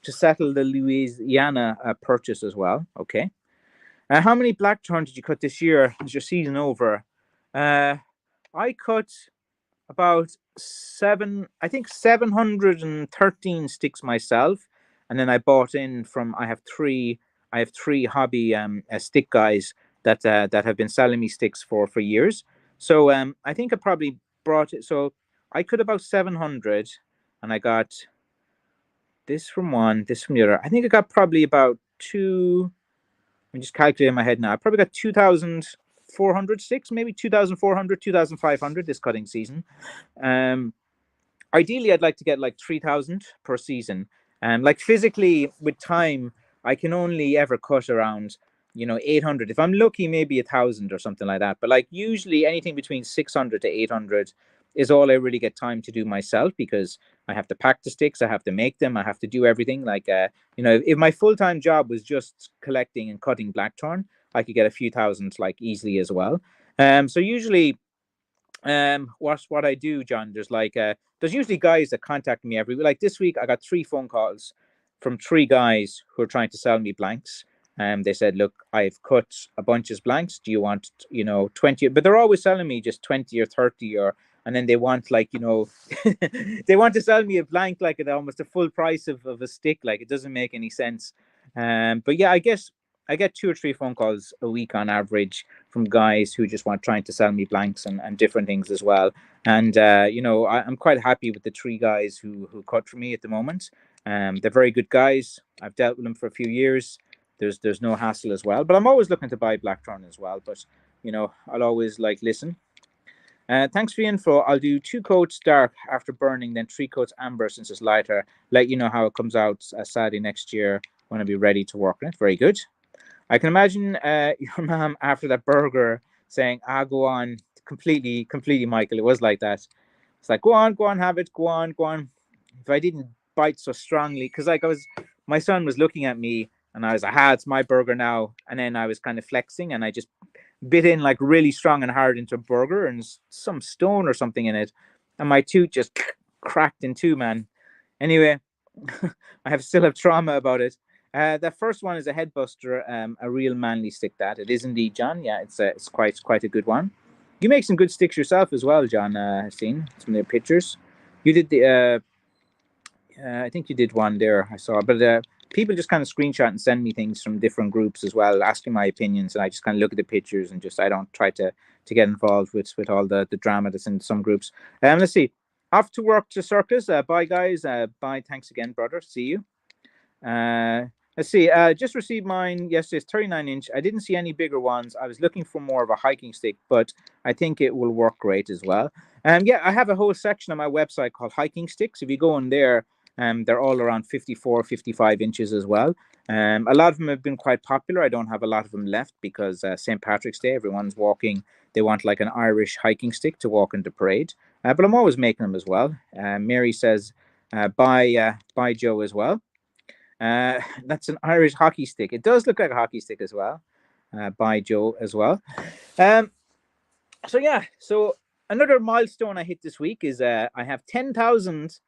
settle the Louisiana purchase as well. Okay. How many blackthorn did you cut this year? Is your season over? I cut about 713 sticks myself, and then I bought in from. I have three hobby stick guys that have been selling me sticks for years. So I think I probably brought it. So I cut about 700, and I got this from one, this from the other. I think I got probably about two. I'm just calculating in my head now. I probably got 2,400 sticks, maybe 2,400, 2,500 this cutting season. Ideally, I'd like to get like 3,000 per season. Like physically, with time, I can only ever cut around 800. If I'm lucky, maybe 1,000 or something like that. But like usually anything between 600 to 800 is all I really get time to do myself, because I have to pack the sticks, I have to make them, I have to do everything. Like if my full-time job was just collecting and cutting blackthorn, I could get a few thousand like easily as well. So usually what I do, John, there's usually guys that contact me every week. Like this week I got 3 phone calls from 3 guys who are trying to sell me blanks. They said, look, I've cut a bunch of blanks, do you want 20? But they're always selling me just 20 or 30, and then they want they want to sell me a blank like at almost a full price of a stick. Like it doesn't make any sense. But yeah, I guess I get 2 or 3 phone calls a week on average from guys who just want trying to sell me blanks and different things as well. And I'm quite happy with the 3 guys who cut for me at the moment. They're very good guys. I've dealt with them for a few years. There's no hassle as well. But I'm always looking to buy blackthorn as well. But I'll always listen. Thanks for the info. I'll do 2 coats dark after burning, then 3 coats amber since it's lighter. Let you know how it comes out Saturday next year when I'll be ready to work on it. Very good. I can imagine your mom after that burger saying, go on. Completely, Michael. It was like that. It's like, go on, have it. Go on. If I didn't bite so strongly, because my son was looking at me and I was like, it's my burger now. And then I was kind of flexing and I just bit in like really strong and hard into a burger and some stone or something in it. And my tooth just cracked in 2, man. Anyway, I still have trauma about it. The first one is a headbuster, a real manly stick. That it is indeed, John. Yeah, it's quite a good one. You make some good sticks yourself as well, John. I've seen some of their pictures. You did the, I think you did one there. I saw, but people just kind of screenshot and send me things from different groups as well, asking my opinions, and I just kind of look at the pictures and I don't try to get involved with all the drama that's in some groups. Let's see. Off to work to circus. Bye, guys. Bye. Thanks again, brother. See you. Let's see. Just received mine yesterday. It's 39-inch. I didn't see any bigger ones. I was looking for more of a hiking stick, but I think it will work great as well. Yeah, I have a whole section on my website called hiking sticks. If you go in there, they're all around 54, 55 inches as well. A lot of them have been quite popular. I don't have a lot of them left because St. Patrick's Day, everyone's walking. They want like an Irish hiking stick to walk in the parade. But I'm always making them as well. Mary says, bye Joe as well. That's an Irish hockey stick. It does look like a hockey stick as well. By Joe as well. So yeah, so another milestone I hit this week is I have 10,000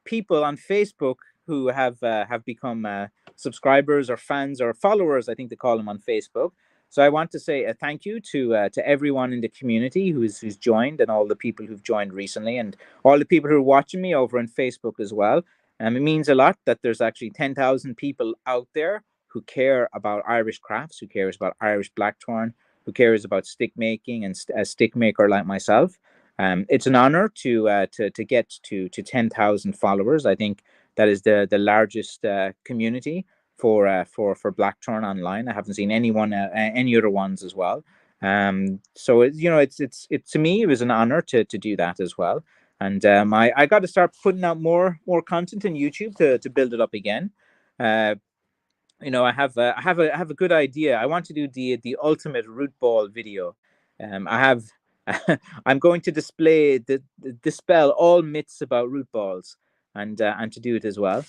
people on Facebook who have become subscribers or fans or followers. I think they call them on Facebook. So I want to say a thank you to everyone in the community who's joined, and all the people who've joined recently, and all the people who are watching me over on Facebook as well. It means a lot that there's actually 10,000 people out there who care about Irish crafts, who cares about Irish blackthorn, who cares about stick making, and a stick maker like myself. It's an honor to get to 10,000 followers. I think that is the largest community for Blackthorn online. I haven't seen anyone any other ones as well. So it's to me it was an honor to do that as well. And I got to start putting out more content in YouTube to build it up again. Uh, I have a good idea. I want to do the ultimate root ball video. I have I'm going to dispel all myths about root balls and to do it as well.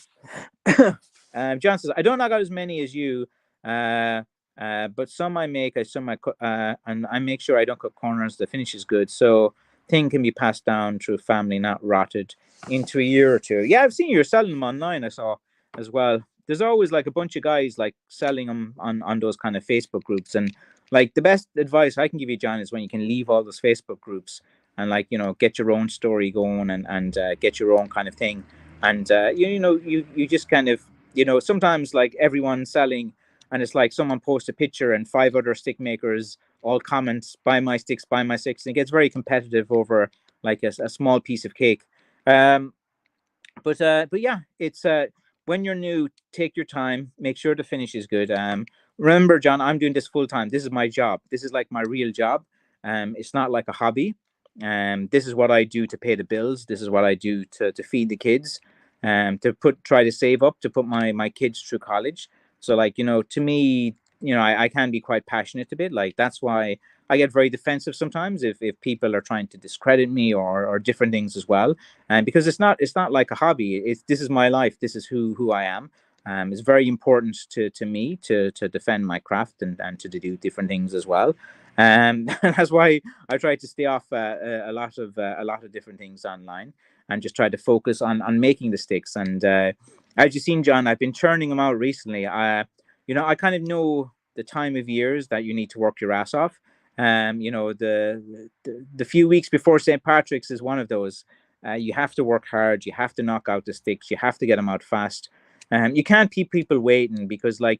John says I don't knock out as many as you, uh, but and I make sure I don't cut corners. The finish is good, so thing can be passed down through family, not rotted into a year or two. Yeah, I've seen you're selling them online. I saw as well. There's always like a bunch of guys like selling them on those kind of Facebook groups, and like the best advice I can give you, John, is when you can leave all those Facebook groups and like get your own story going and get your own kind of thing, and you just kind of sometimes like everyone's selling, and it's like someone posts a picture and five other stick makers all comment, buy my sticks, and it gets very competitive over like a small piece of cake. um but yeah, it's when you're new, take your time, make sure the finish is good. Remember, John, I'm doing this full time. This is my job. This is like my real job. It's not like a hobby. This is what I do to pay the bills. This is what I do to feed the kids. To try to save up to put my kids through college. So like to me, I can be quite passionate a bit. Like that's why I get very defensive sometimes if people are trying to discredit me or different things as well. And because it's not like a hobby. This is my life. This is who I am. It's very important to me to defend my craft and to do different things as well. That's why I try to stay off a lot of different things online and just try to focus on making the sticks. And as you've seen, John, I've been churning them out recently. I kind of know the time of years that you need to work your ass off. The few weeks before St. Patrick's is one of those. You have to work hard. You have to knock out the sticks. You have to get them out fast. You can't keep people waiting because, like,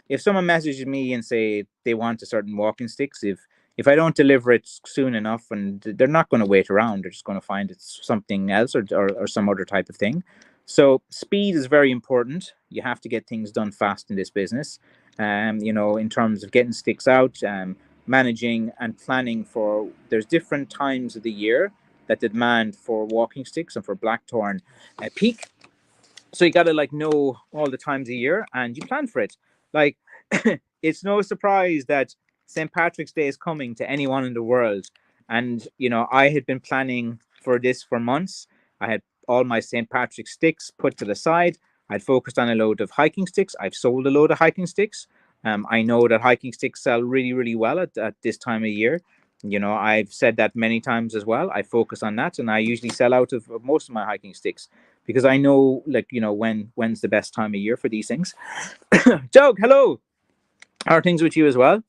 if someone messages me and say they want a certain walking sticks, if I don't deliver it soon enough, and they're not going to wait around, they're just going to find it's something else or some other type of thing. So speed is very important. You have to get things done fast in this business. In terms of getting sticks out, managing and planning for. There's different times of the year that the demand for walking sticks and for blackthorn peak. So you got to like know all the times of year and you plan for it. Like it's no surprise that St. Patrick's Day is coming to anyone in the world. And I had been planning for this for months. I had all my St. Patrick's sticks put to the side. I'd focused on a load of hiking sticks. I've sold a load of hiking sticks. I know that hiking sticks sell really, really well at this time of year. I've said that many times as well. I focus on that, and I usually sell out of most of my hiking sticks because I know, like, when's the best time of year for these things. Doug, hello. How are things with you as well?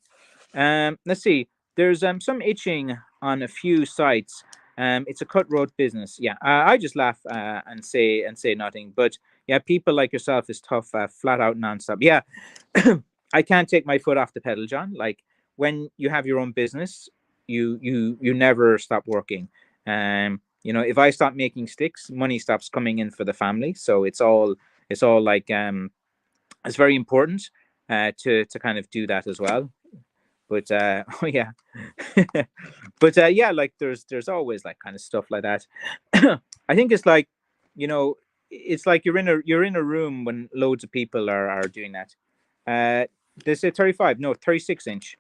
Let's see. There's some itching on a few sites. It's a cutthroat business. Yeah, I just laugh and say nothing. But yeah, people like yourself is tough, flat out nonstop. Yeah, I can't take my foot off the pedal, John. Like when you have your own business, you never stop working. If I stop making sticks, money stops coming in for the family. So it's all like it's very important to kind of do that as well. But oh yeah, but yeah, like there's always like kind of stuff like that. I think it's like you know it's like you're in a room when loads of people are doing that. Uh, they say 35, no 36 inch,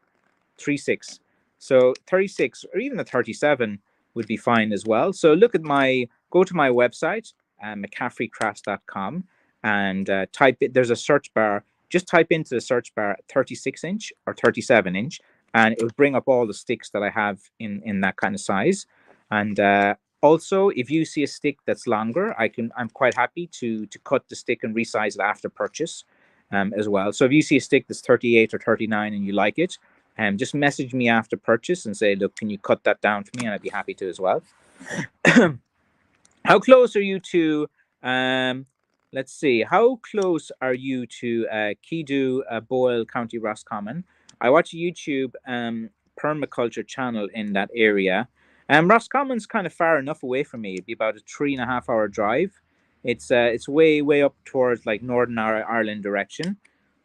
36. So 36 or even a 37 would be fine as well. So go to my website, McCaffreycrafts.com, and type it. There's a search bar. Just type into the search bar 36 inch or 37 inch, and it will bring up all the sticks that I have in that kind of size. And also, if you see a stick that's longer, I'm quite happy to cut the stick and resize it after purchase, as well. So if you see a stick that's 38 or 39 and you like it, just message me after purchase and say, look, can you cut that down for me? And I'd be happy to as well. How close are you to, let's see, how close are you to Kedu, Boyle, County Roscommon? I watch a YouTube permaculture channel in that area. Roscommon's kind of far enough away from me. It'd be about a 3.5 hour drive. It's way up towards like Northern Ireland direction.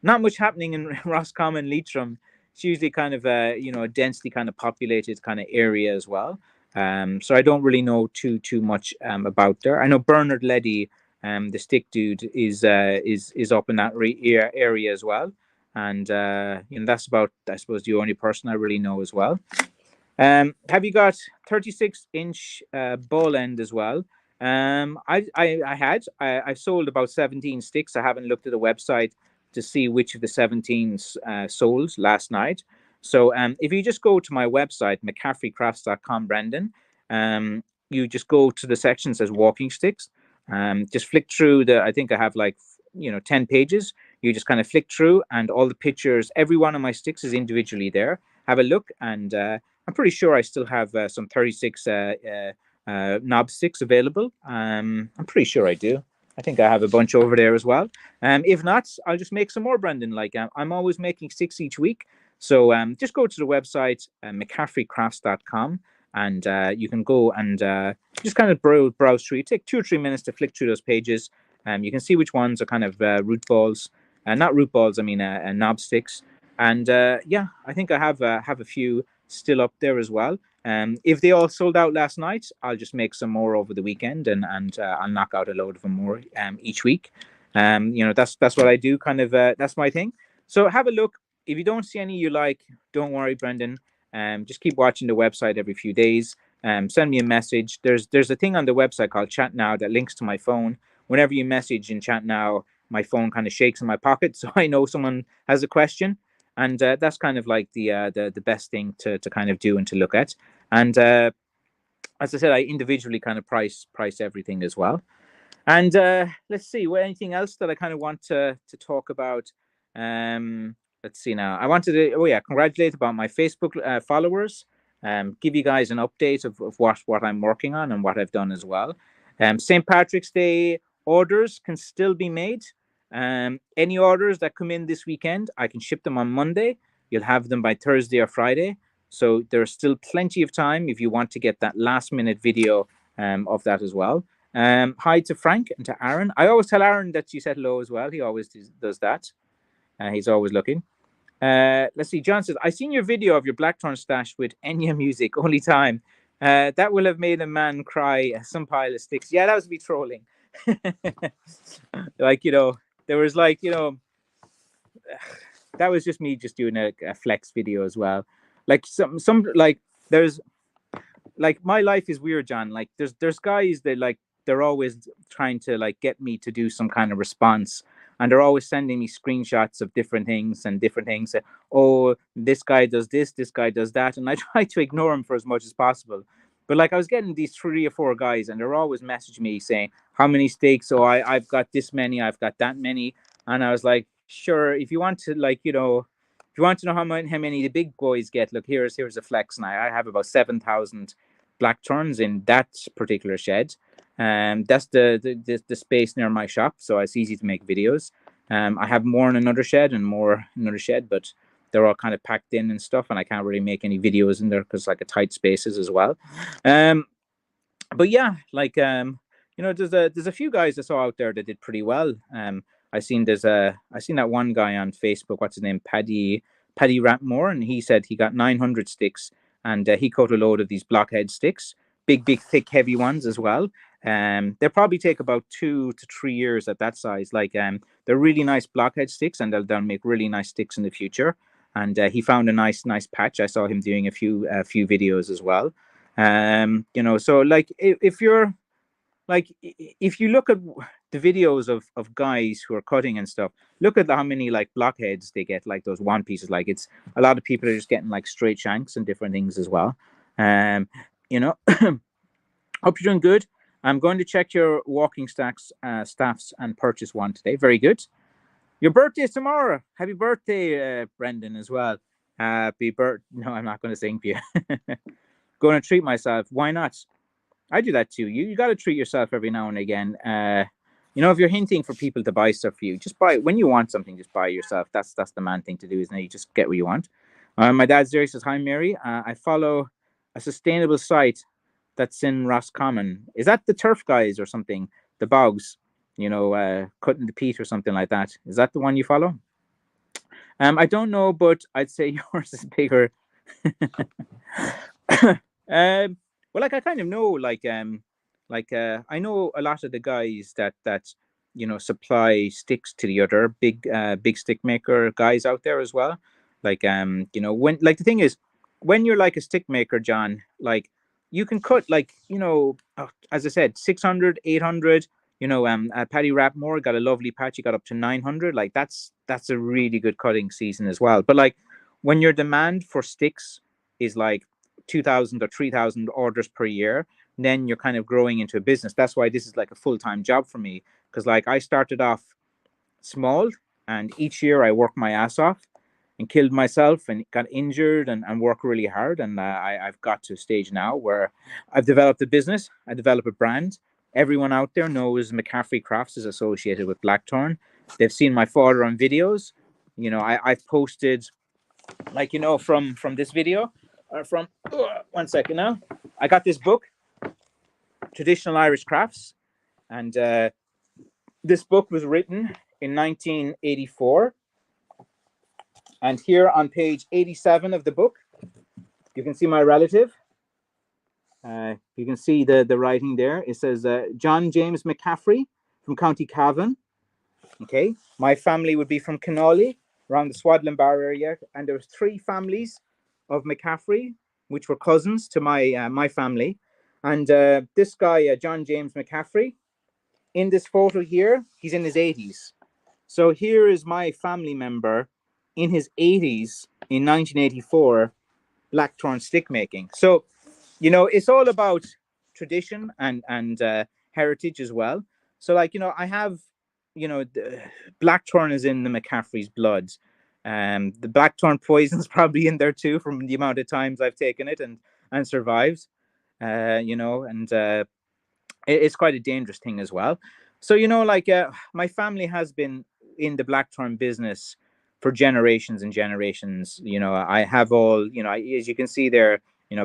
Not much happening in Roscommon, Leitrim. It's usually kind of a densely kind of populated kind of area as well. So I don't really know too much about there. I know Bernard Leddy, the stick dude, is up in that area as well, and that's about, I suppose, the only person I really know as well. Have you got 36-inch ball end as well? I sold about 17 sticks. I haven't looked at the website to see which of the 17 sold last night. So if you just go to my website, McCaffreycrafts.com, Brendan, you just go to the section that says walking sticks. Just flick through I think I have like 10 pages. You just kind of flick through, and all the pictures, every one of my sticks is individually there. Have a look, and I'm pretty sure I still have some 36 knob sticks available. I'm pretty sure I do. I think I have a bunch over there as well. If not, I'll just make some more, Brendan. Like I'm always making sticks each week. So just go to the website, McCaffreycrafts.com, and you can go and just kind of browse through. You take 2 or 3 minutes to flick through those pages. You can see which ones are kind of root balls. Not root balls, I mean knob sticks. And yeah, I think I have a few still up there as well. If they all sold out last night, I'll just make some more over the weekend, and I'll knock out a load of them more each week. That's what I do. Kind of that's my thing. So have a look. If you don't see any you like, don't worry, Brendan. Just keep watching the website every few days. Send me a message. There's a thing on the website called Chat Now that links to my phone. Whenever you message in Chat Now, my phone kind of shakes in my pocket, so I know someone has a question. And that's kind of like the best thing to kind of do and to look at. And as I said, I individually kind of price everything as well. And let's see, anything else that I kind of want to talk about. Let's see now. I wanted to congratulate about my Facebook followers. Give you guys an update of what I'm working on and what I've done as well. St. Patrick's Day orders can still be made. Any orders that come in this weekend, I can ship them on Monday. You'll have them by Thursday or Friday. So there's still plenty of time if you want to get that last minute video of that as well. Hi to Frank and to Aaron. I always tell Aaron that you said hello as well. He always does that. He's always looking. Let's see. John says, I seen your video of your Blackthorn stash with Enya music. Only time. That will have made a man cry. Some pile of sticks. Yeah, that was me trolling. Like, there was like, that was just me just doing a flex video as well. Like some like there's like my life is weird, John. Like there's guys that like they're always trying to like get me to do some kind of response, and they're always sending me screenshots of different things. Oh, this guy does this guy does that, and I try to ignore him for as much as possible. But like I was getting these 3 or 4 guys, and they're always messaging me saying, how many stakes? Oh, I've got this many, I've got that many. And I was like, sure, if you want to like, if you want to know how many the big boys get, look, here's a flex. And I have about 7,000 blackthorns in that particular shed. That's the space near my shop, so it's easy to make videos. I have more in another shed and more in another shed, but they're all kind of packed in and stuff, and I can't really make any videos in there because like a tight spaces as well. But yeah, like there's a few guys I saw out there that did pretty well. I seen that one guy on Facebook. What's his name? Paddy Ratmore, and he said he got 900 sticks, and he caught a load of these blockhead sticks, big, thick, heavy ones as well. They probably take about 2 to 3 years at that size. Like they're really nice blockhead sticks, and they'll make really nice sticks in the future. And he found a nice patch. I saw him doing a few videos as well. So like if you're like if you look at the videos of guys who are cutting and stuff, look at how many like blockheads they get, like those one pieces. Like it's a lot of people are just getting like straight shanks and different things as well. Hope you're doing good. I'm going to check your walking staffs and purchase one today. Very good. Your birthday is tomorrow. Happy birthday, Brendan, as well. Happy birthday. No, I'm not going to sing for you. Going to treat myself. Why not? I do that too. You got to treat yourself every now and again. If you're hinting for people to buy stuff for you, just buy when you want something. Just buy yourself. That's the man thing to do, isn't it? You just get what you want. My dad's there. He says, "Hi, Mary. I follow a sustainable site that's in Roscommon. Is that the turf guys or something? The bogs? cutting the peat or something like that. Is that the one you follow? I don't know, but I'd say yours is bigger. Well, like I kind of know, I know a lot of the guys that supply sticks to the other big stick maker guys out there as well. When like the thing is, when you're like a stick maker, John, like you can cut as I said, 600, 800. Paddy Rapmore got a lovely patch. He got up to 900. Like that's a really good cutting season as well. But like when your demand for sticks is like 2,000 or 3,000 orders per year, then you're kind of growing into a business. That's why this is like a full-time job for me, because like I started off small, and each year I worked my ass off and killed myself and got injured and worked really hard. And I've got to a stage now where I've developed a business, I developed a brand. Everyone out there knows McCaffrey Crafts is associated with Blackthorn. They've seen my father on videos. I've posted, from this video, or from 1 second now. I got this book, Traditional Irish Crafts, and this book was written in 1984. And here on page 87 of the book, you can see my relative. You can see the writing there. It says John James McCaffrey from County Cavan. Okay, my family would be from Canolly, around the Swadlin Bar area, and there was 3 families of McCaffrey, which were cousins to my family. And this guy, John James McCaffrey, in this photo here, he's in his 80s. So here is my family member in his 80s in 1984, Blackthorn stick making. So, it's all about tradition and heritage as well. So, I have, the Blackthorn is in the McCaffrey's blood. The Blackthorn poison's probably in there too, from the amount of times I've taken it and survived. It's quite a dangerous thing as well. So, my family has been in the Blackthorn business for generations and generations. I have all, as you can see there,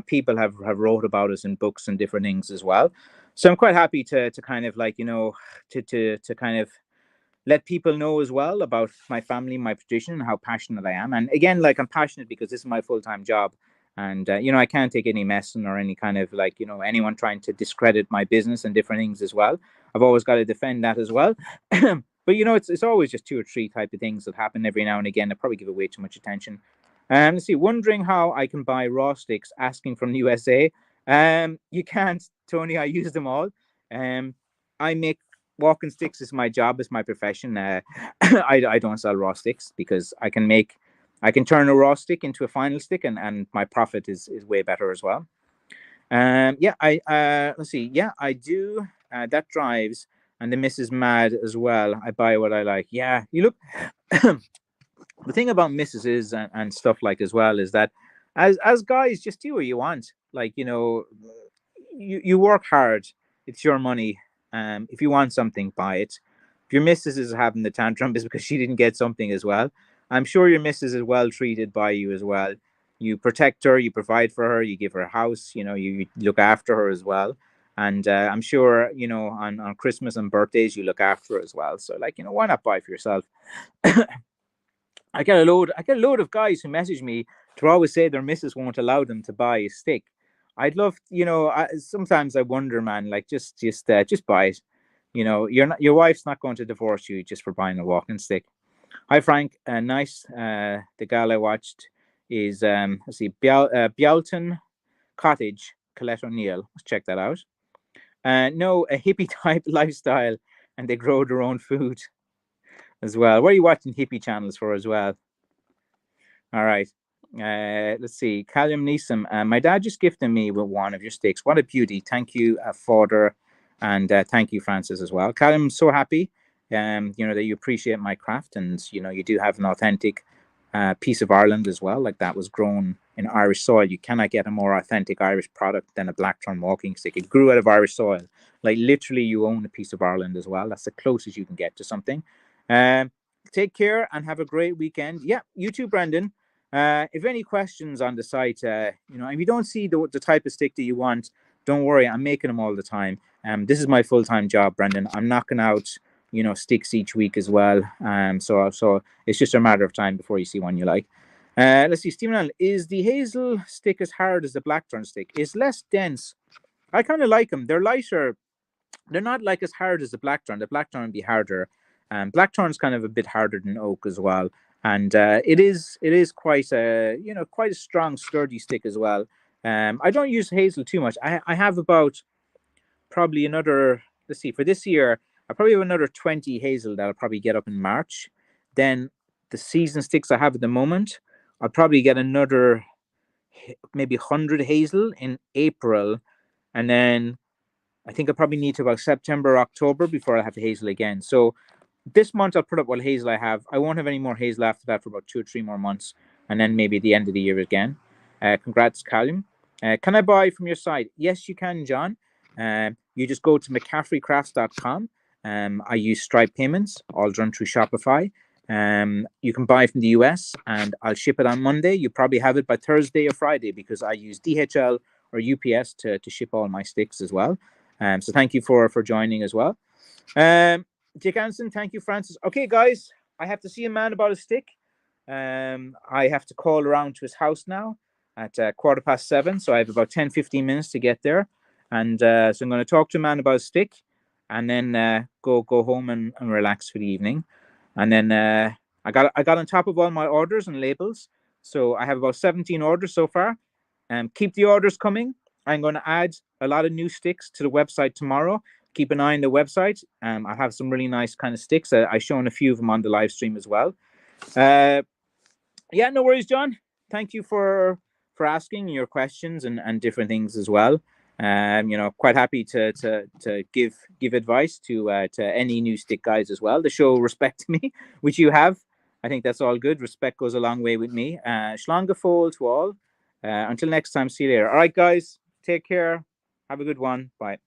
people have wrote about us in books and different things as well. So I'm quite happy to kind of to kind of let people know as well about my family, my tradition, and how passionate I am. And again, I'm passionate because this is my full-time job. And, I can't take any messing or any kind of anyone trying to discredit my business and different things as well. I've always got to defend that as well. But, it's always just 2 or 3 type of things that happen every now and again. I probably give it way too much attention. Let's see, wondering how I can buy raw sticks, asking from the USA. You can't, Tony. I use them all. I make walking sticks is my job, is my profession. I don't sell raw sticks because I can turn a raw stick into a final stick, and my profit is way better as well. Let's see. Yeah, I do. That drives, and the missus mad as well. I buy what I like. Yeah, you look. The thing about missuses and stuff like as well is that as guys, just do what you want. You work hard. It's your money. If you want something, buy it. If your missus is having the tantrum, it's because she didn't get something as well. I'm sure your missus is well treated by you as well. You protect her, you provide for her, you give her a house, you look after her as well. And I'm sure, on Christmas and birthdays, you look after her as well. So, why not buy for yourself? I get a load of guys who message me to always say their missus won't allow them to buy a stick. I'd love, sometimes I wonder, man, just buy it. Your wife's not going to divorce you just for buying a walking stick. Hi, Frank. Nice. The gal I watched is, let's see, Bialton Cottage, Colette O'Neill. Let's check that out. No, a hippie type lifestyle, and they grow their own food as well. What are you watching hippie channels for as well? All right. Let's see. Callum Neeson. My dad just gifted me with one of your sticks. What a beauty. Thank you, Father. And thank you, Francis, as well. Callum, so happy that you appreciate my craft, and you do have an authentic piece of Ireland as well. Like, that was grown in Irish soil. You cannot get a more authentic Irish product than a Blackthorn walking stick. It grew out of Irish soil. Like, literally, you own a piece of Ireland as well. That's the closest you can get to something. Take care and have a great weekend. Yeah, you too, Brendan. If any questions on the site, if you don't see the type of stick that you want, don't worry. I'm making them all the time. This is my full-time job, Brendan. I'm knocking out sticks each week as well. So it's just a matter of time before you see one you like. Let's see, Stephen Allen, is the hazel stick as hard as the blackthorn stick? It's less dense. I kind of like them. They're lighter. They're not like as hard as the blackthorn. The blackthorn would be harder. Blackthorn's kind of a bit harder than oak as well, and it is quite a strong, sturdy stick as well. I don't use hazel too much. I have about probably another. Let's see, for this year, I probably have another 20 hazel that I'll probably get up in March. Then the season sticks I have at the moment, I'll probably get another maybe 100 hazel in April, and then I think I probably need to about September, October before I have the hazel again. So this month I'll put up what hazel I have. I won't have any more hazel after that for about 2 or 3 more months, and then maybe at the end of the year again. Congrats, Callum. Can I buy from your site? Yes, you can, John. You just go to McCaffreycrafts.com. I use Stripe payments, all done through Shopify. You can buy from the US, and I'll ship it on Monday. You probably have it by Thursday or Friday because I use DHL or UPS to ship all my sticks as well. So thank you for joining as well. Dick Anson, thank you, Francis. Okay, guys, I have to see a man about a stick. I have to call around to his house now at 7:15. So I have about 10-15 minutes to get there. And so I'm going to talk to a man about a stick and then go home and relax for the evening. And then I got on top of all my orders and labels. So I have about 17 orders so far. Keep the orders coming. I'm going to add a lot of new sticks to the website tomorrow. Keep an eye on the website. I have some really nice kind of sticks. I've shown a few of them on the live stream as well. Yeah, no worries, John. Thank you for asking your questions and different things as well. Quite happy to give advice to any new stick guys as well. To show respect to me, which you have. I think that's all good. Respect goes a long way with me. Schlangefol to all. Until next time, see you later. All right, guys. Take care. Have a good one. Bye.